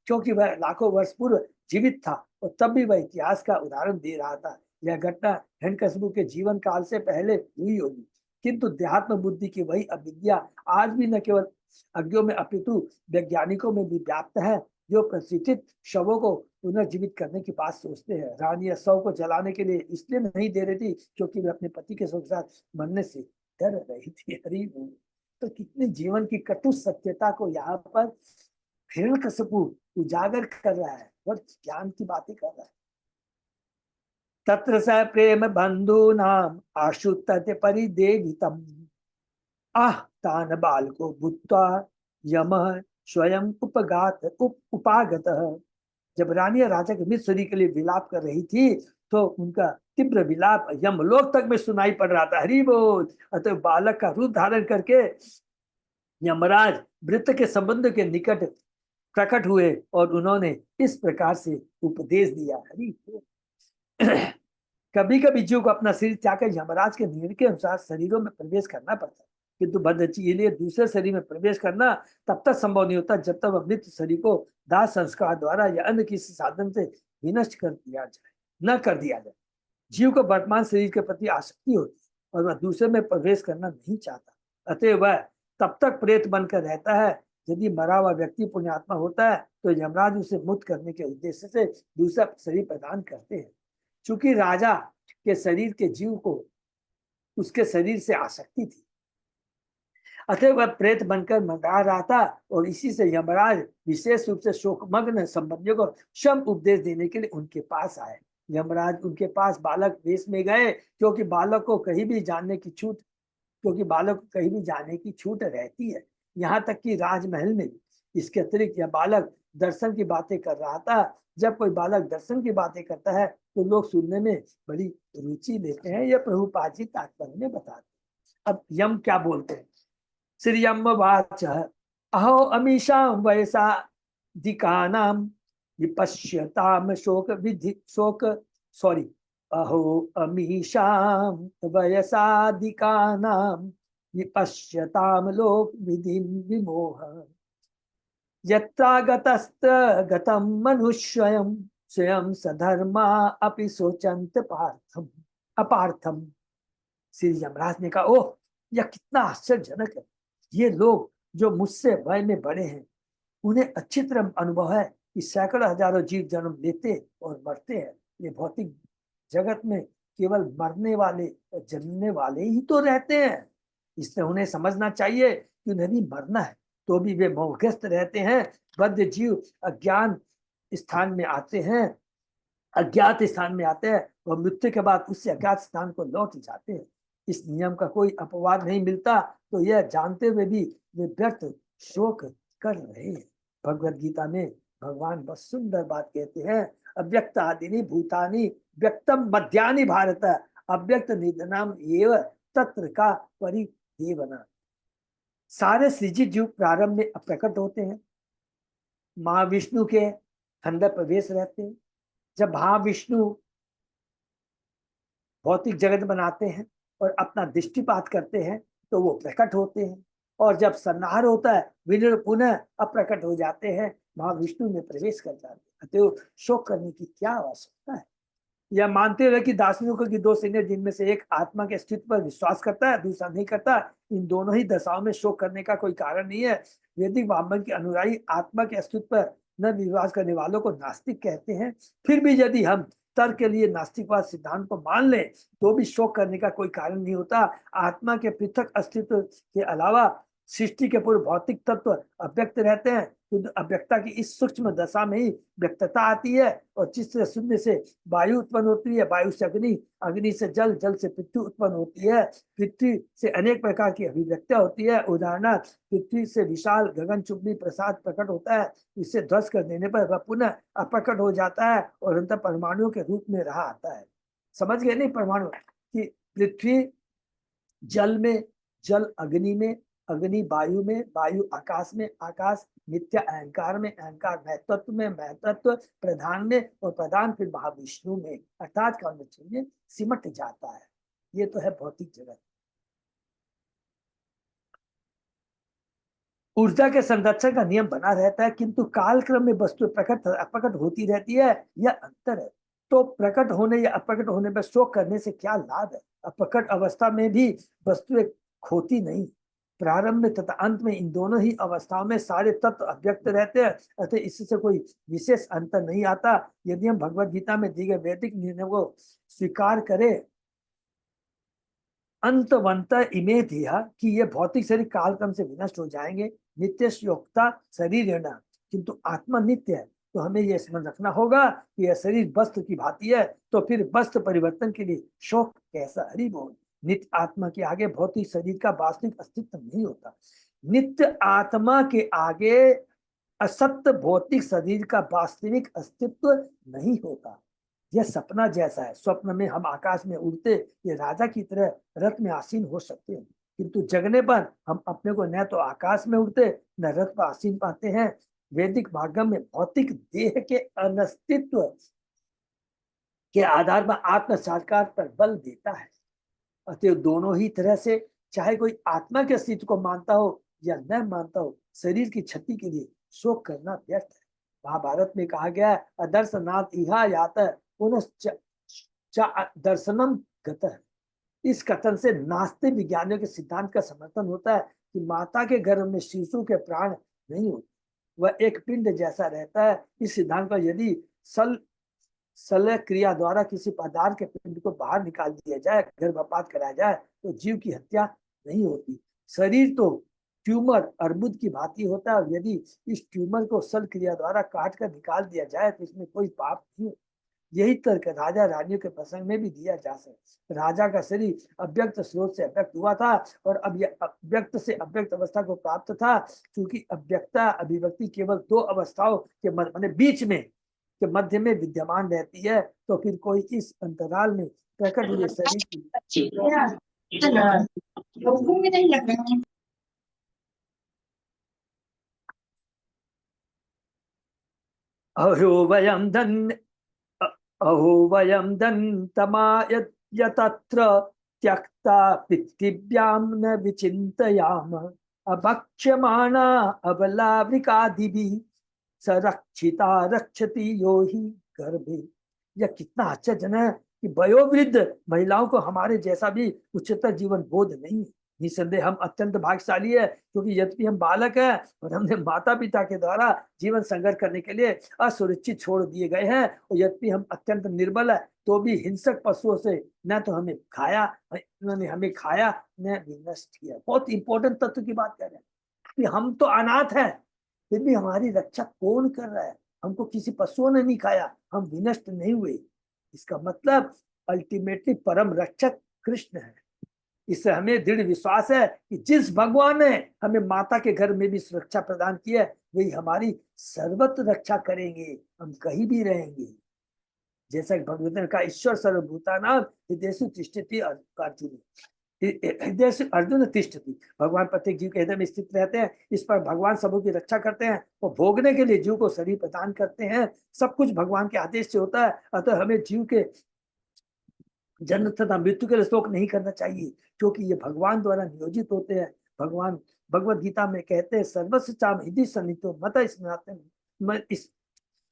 क्योंकि वह लाखों वर्ष पूर्व जीवित था और तब भी वह इतिहास का उदाहरण दे रहा था। यह घटना हिरण्यकशिपु के जीवन काल से पहले हुई होगी, किंतु देहात्म बुद्धि की वही अविद्या आज भी न केवल अज्ञों में अपितु वैज्ञानिकों में भी व्याप्त है, जो प्रशिक्षित शवों को पुनर्जीवित करने की बात सोचते हैं। रानी शव को जलाने के लिए इसलिए नहीं दे रही थी क्योंकि वे अपने पति के साथ मरने से डर रही थी। हरी बोल। तो कितनी जीवन की कटु सत्यता को यहाँ पर हिरण्यकशिपु उजागर कर रहा है और ज्ञान की बातें कर रहा है। तत्र स प्रेम बंधु नाम आशुतत परिदेवितम आह तान बालको भूत्वा यमः स्वयं उपागत। जब रानी राजा के मृत शरीर के लिए विलाप कर रही थी तो उनका तीव्र विलाप यमलोक तक में सुनाई पड़ रहा था। हरि बोल। अतः बालक का रूप धारण करके यमराज मृत के संबंध के निकट प्रकट हुए और उन्होंने इस प्रकार से उपदेश दिया। हरि बोल। कभी कभी जीव को अपना शरीर त्याग कर यमराज के निर्णय के अनुसार शरीरों में प्रवेश करना पड़ता है, किंतु बद्धची के लिए दूसरे शरीर में प्रवेश करना तब तक संभव नहीं होता जब तक वह मृत शरीर को दाह संस्कार द्वारा या अन्य किसी साधन से विनष्ट कर दिया जाए। जीव को वर्तमान शरीर के प्रति आसक्ति होती है और वह दूसरे में प्रवेश करना नहीं चाहता। अतः वह तब तक प्रेत बनकर रहता है। यदि मरा हुआ व्यक्ति पुण्यात्मा होता है तो यमराज उसे मुक्त करने के उद्देश्य से दूसरा शरीर प्रदान करते हैं। चूंकि राजा के शरीर के जीव को उसके शरीर से आसक्ति थी, अतः वह प्रेत बनकर मंडरा रहा था और इसी से यमराज विशेष रूप से शोकमग्न संबंधियों को क्षम उपदेश देने के लिए उनके पास आए। यमराज उनके पास बालक वेश में गए, क्योंकि बालक को कहीं भी जाने की छूट रहती है, यहाँ तक कि राजमहल में भी। इसके अतिरिक्त यह बालक दर्शन की बातें कर रहा था। जब कोई बालक दर्शन की बातें करता है तो लोग सुनने में बड़ी रुचि लेते हैं। यह प्रभुपाद जी तात्पर्य में बताते हैं। अब यम क्या बोलते हैं? श्री यम वाच अहो अमीशां वयसा दिकानाम विपश्यताम अहो अमीशां वयसादिकानां विपश्यताम लोक विधि विमोह यत्रागतस्त गतम मनुष्ययम् स्वयं सधर्मा अपि सोचंत पार्थम अपार्थम। श्री यमराज ने कहा, ओह, यह कितना आश्चर्यजनक है। ये लोग जो मुझसे वय में बड़े हैं, उन्हें अच्छी तरह अनुभव है कि सैकड़ों हजारों जीव जन्म लेते और मरते हैं। ये भौतिक जगत में केवल मरने वाले और जन्मने वाले ही तो रहते हैं। इसलिए उन्हें समझना चाहिए कि उन्हें भी मरना है, तो भी वे मोहग्रस्त रहते हैं। बद्ध जीव अज्ञान स्थान में आते हैं, अज्ञात स्थान में आते हैं और मृत्यु के बाद उससे अज्ञात स्थान को लौट जाते हैं। इस नियम का कोई अपवाद नहीं मिलता, तो यह जानते हुए भी वे व्यर्थ शोक कर रहे हैं। भगवद गीता में भगवान बहुत सुंदर बात कहते हैं, अव्यक्त आदिनी भूतानि व्यक्तम मध्यानि भारत अव्यक्त निधनम एव तत्र का परिदेवना। सारे सृजित जीव प्रारंभ में अप्रकट होते हैं, महाविष्णु के अंदर प्रवेश रहते हैं। जब महाविष्णु भौतिक जगत बनाते हैं और अपना दृष्टिपात करते हैं तो वो प्रकट होते हैं, और जब संहार होता है विनर पुनः अप्रकट हो जाते हैं, महाविष्णु में प्रवेश कर जाते हैं। तो शोक करने की क्या आवश्यकता है। यह मानते हुए कि दार्शनिकों की दो श्रेणियां, जिनमें से एक आत्मा के अस्तित्व पर विश्वास करता है, दूसरा नहीं करता, इन दोनों ही दशाओं में शोक करने का कोई कारण नहीं है। वैदिक ब्राह्मण के अनुयायी आत्मा के अस्तित्व पर न विश्वास करने वालों को नास्तिक कहते हैं। फिर भी यदि हम तर्क के लिए नास्तिकवाद सिद्धांत को मान लें तो भी शोक करने का कोई कारण नहीं होता। आत्मा के पृथक अस्तित्व के अलावा सृष्टि के पूर्व भौतिक तत्व अव्यक्त रहते हैं, तो अव्यक्ता की इस सूक्ष्म दशा में ही व्यक्तता आती है, और जिससे शून्य से वायु उत्पन्न होती है, वायु से अग्नि, अग्नि से जल, जल से पृथ्वी उत्पन्न होती है, पृथ्वी से अनेक प्रकार की अभिव्यक्तियां होती है। उदाहरणार्थ पृथ्वी से विशाल गगनचुंबी प्रसाद प्रकट होता है, इसे ध्वस्त कर देने पर वह पुनः अप्रकट हो जाता है और अंतर परमाणुओं के रूप में रहा आता है। समझ गए नहीं, परमाणु की पृथ्वी जल में, जल अग्नि में, अग्नि वायु में, वायु आकाश में, आकाश नित्य अहंकार में, अहंकार महत्त्व में, महत्त्व प्रधान में, और प्रधान फिर महाविष्णु में, अर्थात काल में सिमट जाता है। ये तो है भौतिक जगत। ऊर्जा के संरक्षण का नियम बना रहता है, किंतु कालक्रम में वस्तु प्रकट अप्रकट होती रहती है, यह अंतर है। तो प्रकट होने या अप्रकट होने पर शोक करने से क्या लाभ है। अप्रकट अवस्था में भी वस्तुएं खोती नहीं, प्रारंभ में तथा अंत में इन दोनों ही अवस्थाओं में सारे तत्व अव्यक्त रहते हैं, अतः इससे कोई विशेष अंतर नहीं आता। यदि हम भगवद गीता में दी गए वैदिक निर्णय को स्वीकार करें, अंतवंत इमे दिया कि ये भौतिक शरीर कालक्रम से विनष्ट हो जाएंगे, नित्य योक्ता शरीर न, किंतु आत्मा नित्य है। तो हमें यह स्मरण रखना होगा कि यह शरीर वस्त्र की भांति है, तो फिर वस्त्र परिवर्तन के लिए शोक कैसा। हरि बोल। नित्य आत्मा के आगे भौतिक शरीर का वास्तविक अस्तित्व नहीं होता। नित्य आत्मा के आगे असत्य भौतिक शरीर का वास्तविक अस्तित्व नहीं होता। यह सपना जैसा है। स्वप्न में हम आकाश में उड़ते ये राजा की तरह रथ में आसीन हो सकते हैं, किंतु जगने पर हम अपने को न तो आकाश में उड़ते न रथ पर आसीन पाते हैं। वैदिक भागम में भौतिक देह के अनस्तित्व के आधार पर आत्म साक्षात्कार पर बल देता है। अतः दोनों ही तरह से, चाहे कोई आत्मा के अस्तित्व को मानता हो या न मानता हो, शरीर की क्षति के लिए शोक करना व्यर्थ है। महाभारत में कहा गया है, अदर्शनाथ इहा यात पुनश्च दर्शनम गतः। इस कथन से नास्तिक विज्ञानियों के सिद्धांत का समर्थन होता है कि माता के गर्भ में शिशु के प्राण नहीं होते, वह एक पिंड जैसा रहता है। इस सिद्धांत पर यदि शल्य क्रिया द्वारा किसी पदार्थ के पिंड को बाहर निकाल दिया जाए, गर्भपात कराया जाए, तो जीव की हत्या नहीं होती। शरीर तो ट्यूमर अर्बुद की भांति होता है, और यदि इस ट्यूमर को शल्य क्रिया द्वारा काट कर निकाल दिया जाए तो इसमें कोई पाप नहीं। यही तर्क राजा रानियों के प्रसंग में भी दिया जा सकता। राजा का शरीर अव्यक्त स्रोत से अव्यक्त हुआ था, और अब यह अव्यक्त से अव्यक्त अवस्था को प्राप्त था। क्योंकि अव्यक्ता अभिव्यक्ति केवल दो अवस्थाओं के माने बीच में के मध्य में विद्यमान रहती है, तो फिर कोई इस अंतराल में प्रकट हुए शरीर की अहो वयम धन तमा यतत्र ता पृथिव्याम न विचिन्तयाम अभक्ष्यमाणा अबलावृकादिभिः सरक्षिता रक्षति यो हि गर्भे। यह कितना आश्चर्यजनक है कि वयोवृद्ध महिलाओं को हमारे जैसा भी उच्चतर जीवन बोध नहीं है। निसंदेह हम अत्यंत भाग्यशाली है, क्योंकि यद्यपि हम बालक हैं और हमने माता पिता के द्वारा जीवन संघर्ष करने के लिए असुरक्षित छोड़ दिए गए हैं, और यद्यपि हम अत्यंत निर्बल है तो भी हिंसक पशुओं से न तो हमें खाया, उन्होंने हमें खाया न विनष्ट किया। बहुत इंपॉर्टेंट तत्व की बात कर रहे हैं कि हम तो अनाथ हैं, फिर भी हमारी रक्षा कौन कर रहा है? हमको किसी पशुओं ने नहीं खाया, हम विनष्ट नहीं हुए। इसका मतलब अल्टीमेटली परम रक्षक कृष्ण है। इससे हमें दृढ़ विश्वास है कि जिस भगवान ने हमें माता के घर में भी सुरक्षा प्रदान की है, वही हमारी सर्वत्र रक्षा करेंगे, हम कहीं भी रहेंगे। जैसा कि भगवत ने कहा, ईश्वर सर्वभूतानां हृदयेषु तिष्ठति अर्जुन, हृदय अर्जुन तिष्ठति। भगवान प्रत्येक जीव के हृदय में स्थित रहते हैं। इस पर भगवान सबों की रक्षा करते हैं और भोगने के लिए जीव को शरीर प्रदान करते हैं। सब कुछ भगवान के आदेश से होता है। अतः हमें जीव के जन्म तथा मृत्यु के लिए शोक नहीं करना चाहिए, क्योंकि ये भगवान द्वारा नियोजित होते हैं। भगवान भगवत गीता में कहते हैं, सर्वस्व चाम हृदय सन्निहितो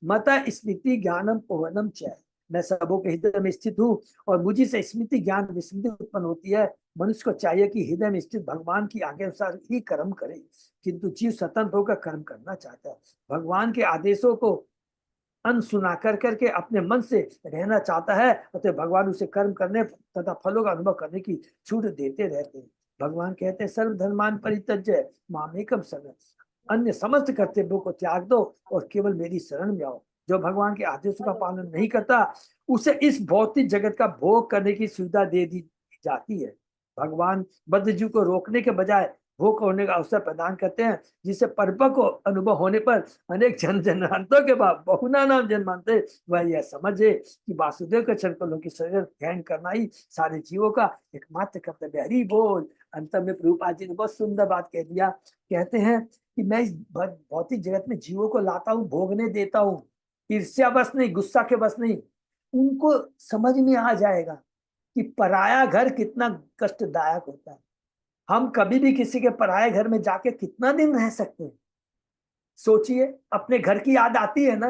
मत स्मृति ज्ञानम पवनम च। मैं सबों के हृदय में स्थित हूँ और मुझी से स्मृति ज्ञान विस्मृति उत्पन्न होती है। मनुष्य को चाहिए कि हृदय में स्थित भगवान की आज्ञा अनुसार ही कर्म करे, किंतु जीव स्वतंत्र होकर कर्म करना चाहता है। भगवान के आदेशों को अनसुना कर करके अपने मन से रहना चाहता है, अतः भगवान उसे कर्म करने तथा फलों का अनुभव करने की छूट देते रहते हैं। भगवान कहते हैं, सर्वधर्मान परित्यज्य मामेकम शरणं, अन्य समस्त कर्तव्यों को त्याग दो और केवल मेरी शरण में आओ। जो भगवान के आदेशों का पालन नहीं करता, उसे इस भौतिक जगत का भोग करने की सुविधा दे दी जाती है। भगवान बद्ध जीव को रोकने के बजाय भोग होने का अवसर प्रदान करते हैं, जिसे परिपक्व अनुभव होने पर अनेक जन्मांतों के बाद बहुना नाम जन्मांते वह यह समझे कि वासुदेव के चरणों की शरीर ध्यान करना ही सारे जीवों का एकमात्र कर्तव्य। हरि बोल। अंत में प्रभुपाद जी ने बहुत सुंदर बात कह दिया। कहते हैं कि मैं इस भौतिक जगत में जीवों को लाता हूँ, भोगने देता हूँ, ईर्ष्या बस नहीं, गुस्सा के बस नहीं। उनको समझ में आ जाएगा कि पराया घर कितना कष्टदायक होता है। हम कभी भी किसी के पराये घर में जाके कितना दिन रह सकते हैं? सोचिए, अपने घर की याद आती है ना।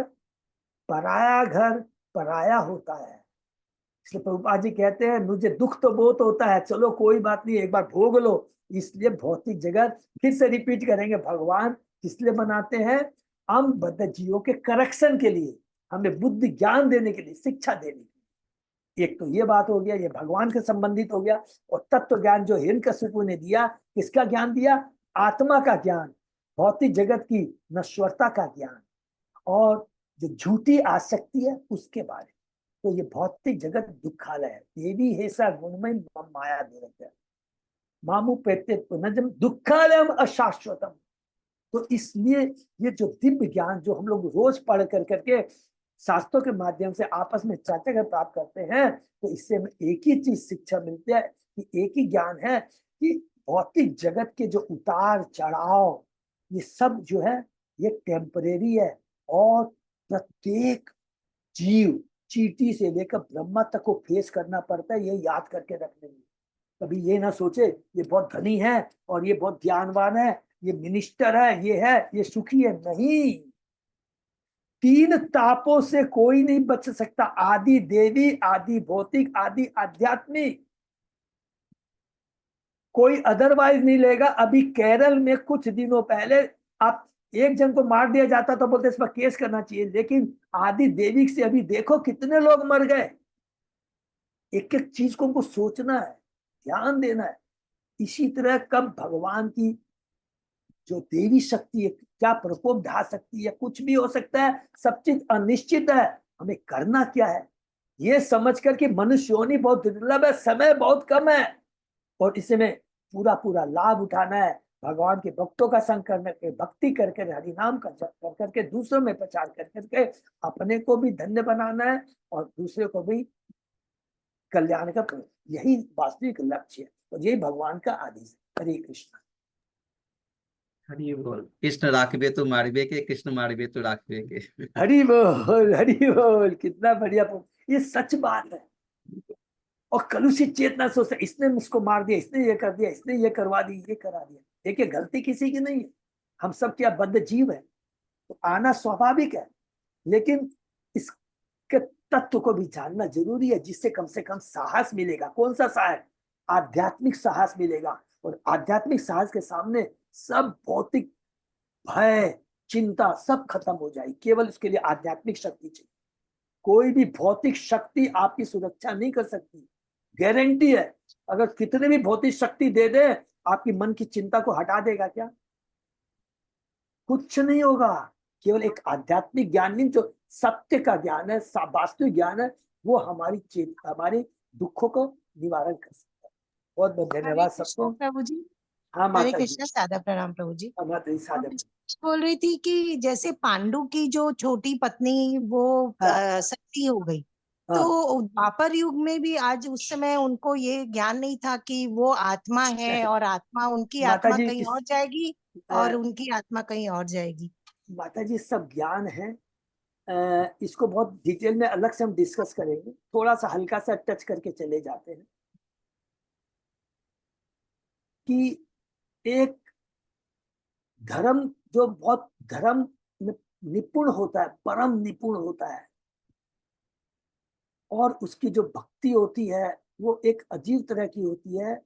पराया घर पराया होता है। इसलिए प्रभुपाद जी कहते हैं, मुझे दुख तो बहुत होता है, चलो कोई बात नहीं, एक बार भोग लो। इसलिए भौतिक जगत, फिर से रिपीट करेंगे, भगवान किसलिए बनाते हैं? हम बद्ध जीवों के करेक्शन के लिए, हमें बुद्धि ज्ञान देने के लिए, शिक्षा देने के लिए। एक तो ये बात हो गया, ये भगवान के संबंधित हो गया। और तत्व ज्ञान जो हिरण्यकशिपु ने दिया, किसका ज्ञान दिया? आत्मा का ज्ञान, भौतिक जगत की नश्वरता का ज्ञान, और जो झूठी आसक्ति है उसके बारे में। तो ये भौतिक जगत दुखालय है। देवी हेसा गुणमय माया निरंतर मामू प्रत्येक पुनजम दुखालयम अशाश्वतम। तो इसलिए ये जो दिव्य ज्ञान जो हम लोग रोज पढ़ कर करके शास्त्रों के माध्यम से आपस में चर्चा कर प्राप्त करते हैं, तो इससे हमें एक ही चीज शिक्षा मिलती है कि एक ही ज्ञान है कि भौतिक जगत के जो उतार चढ़ाव, ये सब जो है ये टेम्परेरी है। और प्रत्येक जीव चींटी से लेकर ब्रह्मा तक को फेस करना पड़ता है। ये याद करके रखने में कभी ये ना सोचे ये बहुत धनी है और ये बहुत ज्ञानवान है, ये मिनिस्टर है, ये सुखी है। नहीं, तीन तापों से कोई नहीं बच सकता। आदि देवी, आदि भौतिक, आदि आध्यात्मिक। कोई अदरवाइज नहीं लेगा। अभी केरल में कुछ दिनों पहले आप एक जन को मार दिया जाता तो बोलते इस पर केस करना चाहिए, लेकिन आदि देवी से अभी देखो कितने लोग मर गए। एक एक चीज को हमको सोचना है, ध्यान देना है। इसी तरह कब भगवान की जो देवी शक्ति है, क्या प्रकोप ढा सकती है, कुछ भी हो सकता है। सब चीज अनिश्चित है, हमें करना क्या है ये समझ कर कि मनुष्य योनि बहुत दुर्लभ है, समय बहुत कम है, और इसे में पूरा पूरा लाभ उठाना है। भगवान के भक्तों का संग करके, भक्ति करके, हरिनाम का जप कर करके, दूसरों में प्रचार कर करके अपने को भी धन्य बनाना है और दूसरे को भी कल्याण का। यही वास्तविक लक्ष्य है और यही भगवान का आदेश है। हरे कृष्ण। हरि बोल। कृष्ण राखबे तो मारबे के, कृष्ण मारबे तो राखबे के। हरि बोल, हरि बोल। कितना बढ़िया, ये सच बात है। और कलुषित चेतना सोचते इसने मुझको मार दिया, इसने ये कर दिया, इसने ये करवा दी, ये करा दिया। देखिए गलती किसी की नहीं है, हम सब क्या बद्ध जीव है, तो आना स्वाभाविक है, लेकिन इसके तत्व को भी जानना जरूरी है, जिससे कम से कम साहस मिलेगा। कौन सा साहस? आध्यात्मिक साहस मिलेगा। और आध्यात्मिक साहस के सामने सब भौतिक भय, चिंता सब खत्म हो जाएगी। केवल उसके लिए आध्यात्मिक शक्ति चाहिए। कोई भी भौतिक शक्ति आपकी सुरक्षा नहीं कर सकती, गारंटी है। अगर कितने भी भौतिक शक्ति दे दे, आपकी मन की चिंता को हटा देगा क्या? कुछ नहीं होगा। केवल एक आध्यात्मिक ज्ञान नहीं, जो सत्य का ज्ञान है, वास्तविक ज्ञान है, वो हमारे दुखों को निवारण कर सकता है। बहुत बहुत हरे धन्यवाद कृष्णा सबको। प्रभु जी। हाँ हरे माता जी, कृष्णा, सादा प्रणाम प्रभु जी। हाँ माता जी, और सादर। मैं बोल रही थी कि जैसे पांडु की जो छोटी पत्नी वो हाँ सती हो गई, हाँ तो द्वापर युग में भी आज उस समय उनको ये ज्ञान नहीं था कि वो आत्मा है और आत्मा, उनकी माता आत्मा जी कहीं और जाएगी और उनकी आत्मा कहीं और जाएगी। माता जी सब ज्ञान है। इसको बहुत डिटेल में अलग से हम डिस्कस करेंगे, थोड़ा सा हल्का सा टच करके चले जाते हैं कि एक धर्म जो बहुत धर्म में निपुण होता है, परम निपुण होता है, और उसकी जो भक्ति होती है वो एक अजीब तरह की होती है।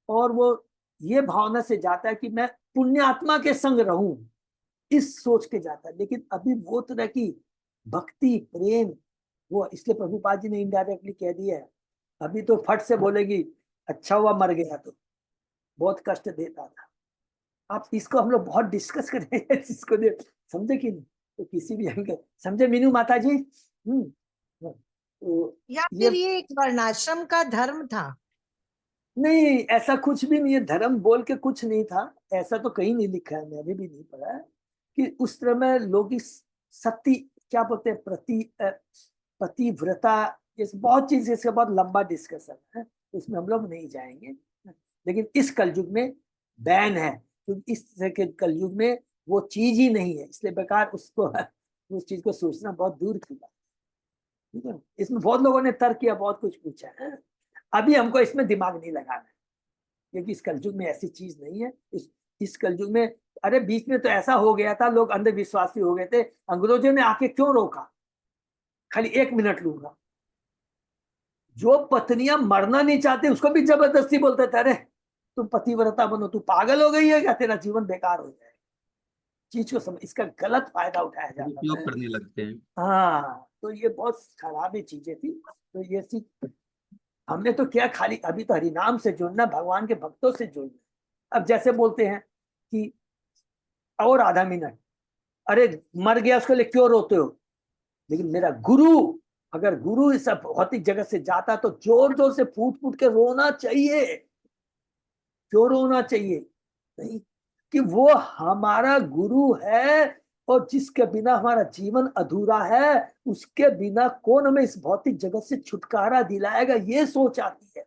और वो ये भावना से जाता है कि मैं पुण्य आत्मा के संग रहूं, इस सोच के जाता है। लेकिन अभी वो तरह की भक्ति प्रेम, वो इसलिए प्रभुपाद जी ने इनडायरेक्टली कह दिया है। अभी तो फट से बोलेगी अच्छा हुआ मर गया, तो बहुत कष्ट देता था। आप इसको हम लोग बहुत डिस्कस करेंगे इसको समझे कि नहीं, तो किसी भी एंगल समझे मीनू माता जी। तो या ये फिर ये एक वर्णाश्रम का धर्म था? नहीं, ऐसा कुछ भी नहीं है, धर्म बोल के कुछ नहीं था, ऐसा तो कहीं नहीं लिखा है, मैंने भी नहीं पढ़ा है कि उस तरह में लोग इस सती क्या बोलते हैं, पतिव्रता, जैसे बहुत चीज, इसका बहुत लंबा डिस्कशन है, उसमें हम लोग नहीं जाएंगे। लेकिन इस कलयुग में बैन है, क्योंकि इस तरह के कलयुग में वो चीज ही नहीं है, इसलिए बेकार उसको उस चीज को सोचना बहुत दूर की बात। ठीक है, इसमें बहुत लोगों ने तर्क किया, बहुत कुछ पूछा है, अभी हमको इसमें दिमाग नहीं लगाना है, क्योंकि इस कलयुग में ऐसी चीज नहीं है। इस कलयुग में, अरे बीच में तो ऐसा हो गया था, लोग अंधविश्वासी हो गए थे, अंग्रेजों ने आके क्यों रोका? खाली 1 मिनट लूंगा। जो पत्नियां मरना नहीं चाहती उसको भी जबरदस्ती बोलते थे, अरे तुम पतिव्रता बनो, तू पागल हो गई है क्या, तेरा जीवन बेकार हो जाएगा। चीज को समझ, इसका गलत फायदा उठाया जाता उपयोग है। करने लगते हैं। हाँ, तो ये बहुत खराब चीजें थी। तो ये चीज हमने तो क्या, खाली अभी तो हरिनाम से जुड़ना, भगवान के भक्तों से जुड़ना। अब जैसे बोलते हैं कि और आधा मिनट, अरे मर गया उसको लिए क्यों रोते हो? लेकिन मेरा गुरु, अगर गुरु इस भौतिक जगत से जाता तो जोर जोर से फूट फूट के रोना चाहिए। क्यों रोना चाहिए? नहीं, कि वो हमारा गुरु है, और जिसके बिना हमारा जीवन अधूरा है, उसके बिना कौन हमें इस भौतिक जगत से छुटकारा दिलाएगा, ये सोच आती है।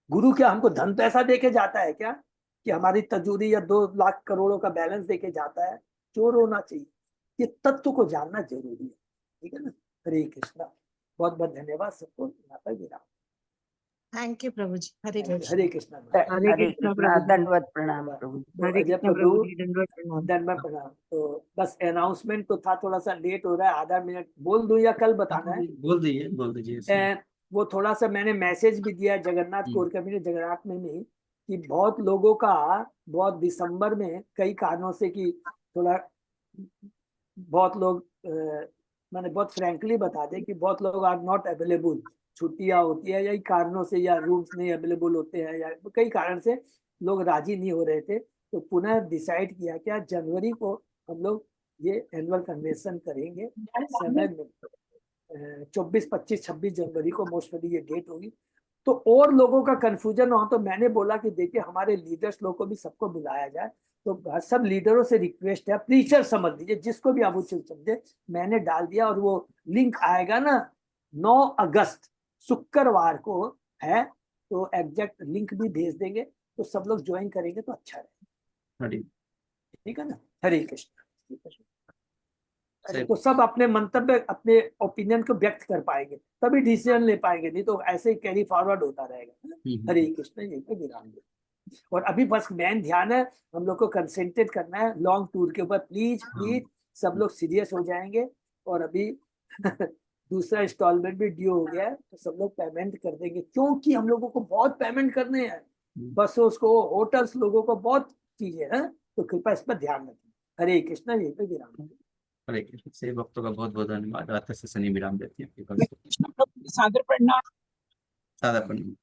गुरु क्या हमको धन पैसा देके जाता है क्या, कि हमारी तजूरी या 2 लाख करोड़ों का बैलेंस देके जाता है? चोर होना चाहिए। ये तत्व को जानना जरूरी है। ठीक है ना। हरे कृष्णा। बहुत बहुत धन्यवाद सबको, यहाँ पर विराम। थैंक यू प्रभु जी। हरे कृष्णा। हरे कृष्णा। हरे हरे कृष्णा कृष्णा, प्रभु जी। दंडवत प्रणाम धन्यवाद। प्रभु जी। तो हरे अजय कृष्णा प्रभु, प्रभु जी, दंडवत प्रणाम। दंडवत प्रणाम। तो बस अनाउंसमेंट तो था, थोड़ा सा लेट हो रहा है, आधा मिनट बोल दूं या कल बताना है? बोल दीजिए इसमें। वो थोड़ा सा मैंने मैसेज भी दिया जगन्नाथ कोर कम्युनिटी जगन्नाथ में नहीं, कि बहुत लोगों का, बहुत दिसंबर में कई कारणों से, कि थोड़ा बहुत लोग मैंने बहुत फ्रैंकली बता दें कि बहुत लोग आर नॉट अवेलेबल, छुट्टियां होती है, यही कारणों से, या रूम्स नहीं अवेलेबल होते हैं, या कई कारण से लोग राजी नहीं हो रहे थे। तो पुनः डिसाइड किया क्या, जनवरी को हम लोग ये एनुअल कन्वेंशन करेंगे। समय में 24, 25, 26 जनवरी को मोस्टली ये डेट होगी। तो और लोगों का कंफ्यूजन हो, तो मैंने बोला कि देखिए हमारे लीडर्स लोग को भी सबको बुलाया जाए। तो सब लीडरों से रिक्वेस्ट है, प्रीचर समझ लीजिए, जिसको भी आप उचित समझे, मैंने डाल दिया, और वो लिंक आएगा ना 9 अगस्त शुक्रवार को है, तो एग्जैक्ट लिंक भी भेज देंगे, तो सब लोग ज्वाइन करेंगे तो अच्छा रहेगा। हरे ठीक है ना। हरे कृष्ण। सही। तो सब अपने मंतव्य, अपने ओपिनियन को व्यक्त कर पाएंगे, तभी डिसीजन ले पाएंगे, नहीं तो ऐसे ही कैरी फॉरवर्ड होता रहेगा। हरे कृष्ण, यही पे विराम दे। और अभी बस मेन ध्यान है, हम लोग को कंसेंट्रेट करना है लॉन्ग टूर के ऊपर। प्लीज प्लीज सब लोग सीरियस हो जाएंगे। और अभी दूसरा इंस्टॉलमेंट भी ड्यू हो गया है, तो सब लोग पेमेंट कर देंगे, क्योंकि हम लोगों को बहुत पेमेंट करने हैं, बसों को, होटल्स, लोगों को बहुत चीजें हैं। तो कृपया इस पर ध्यान रखें। हरे कृष्णा, यही पे विराम दे। हरे कृष्ण। से भक्तों का बहुत बहुत धन्यवाद। रात से शनि विराम देती है। कृष्ण प्रभु, सादर प्रणाम। सादा प्रणाम।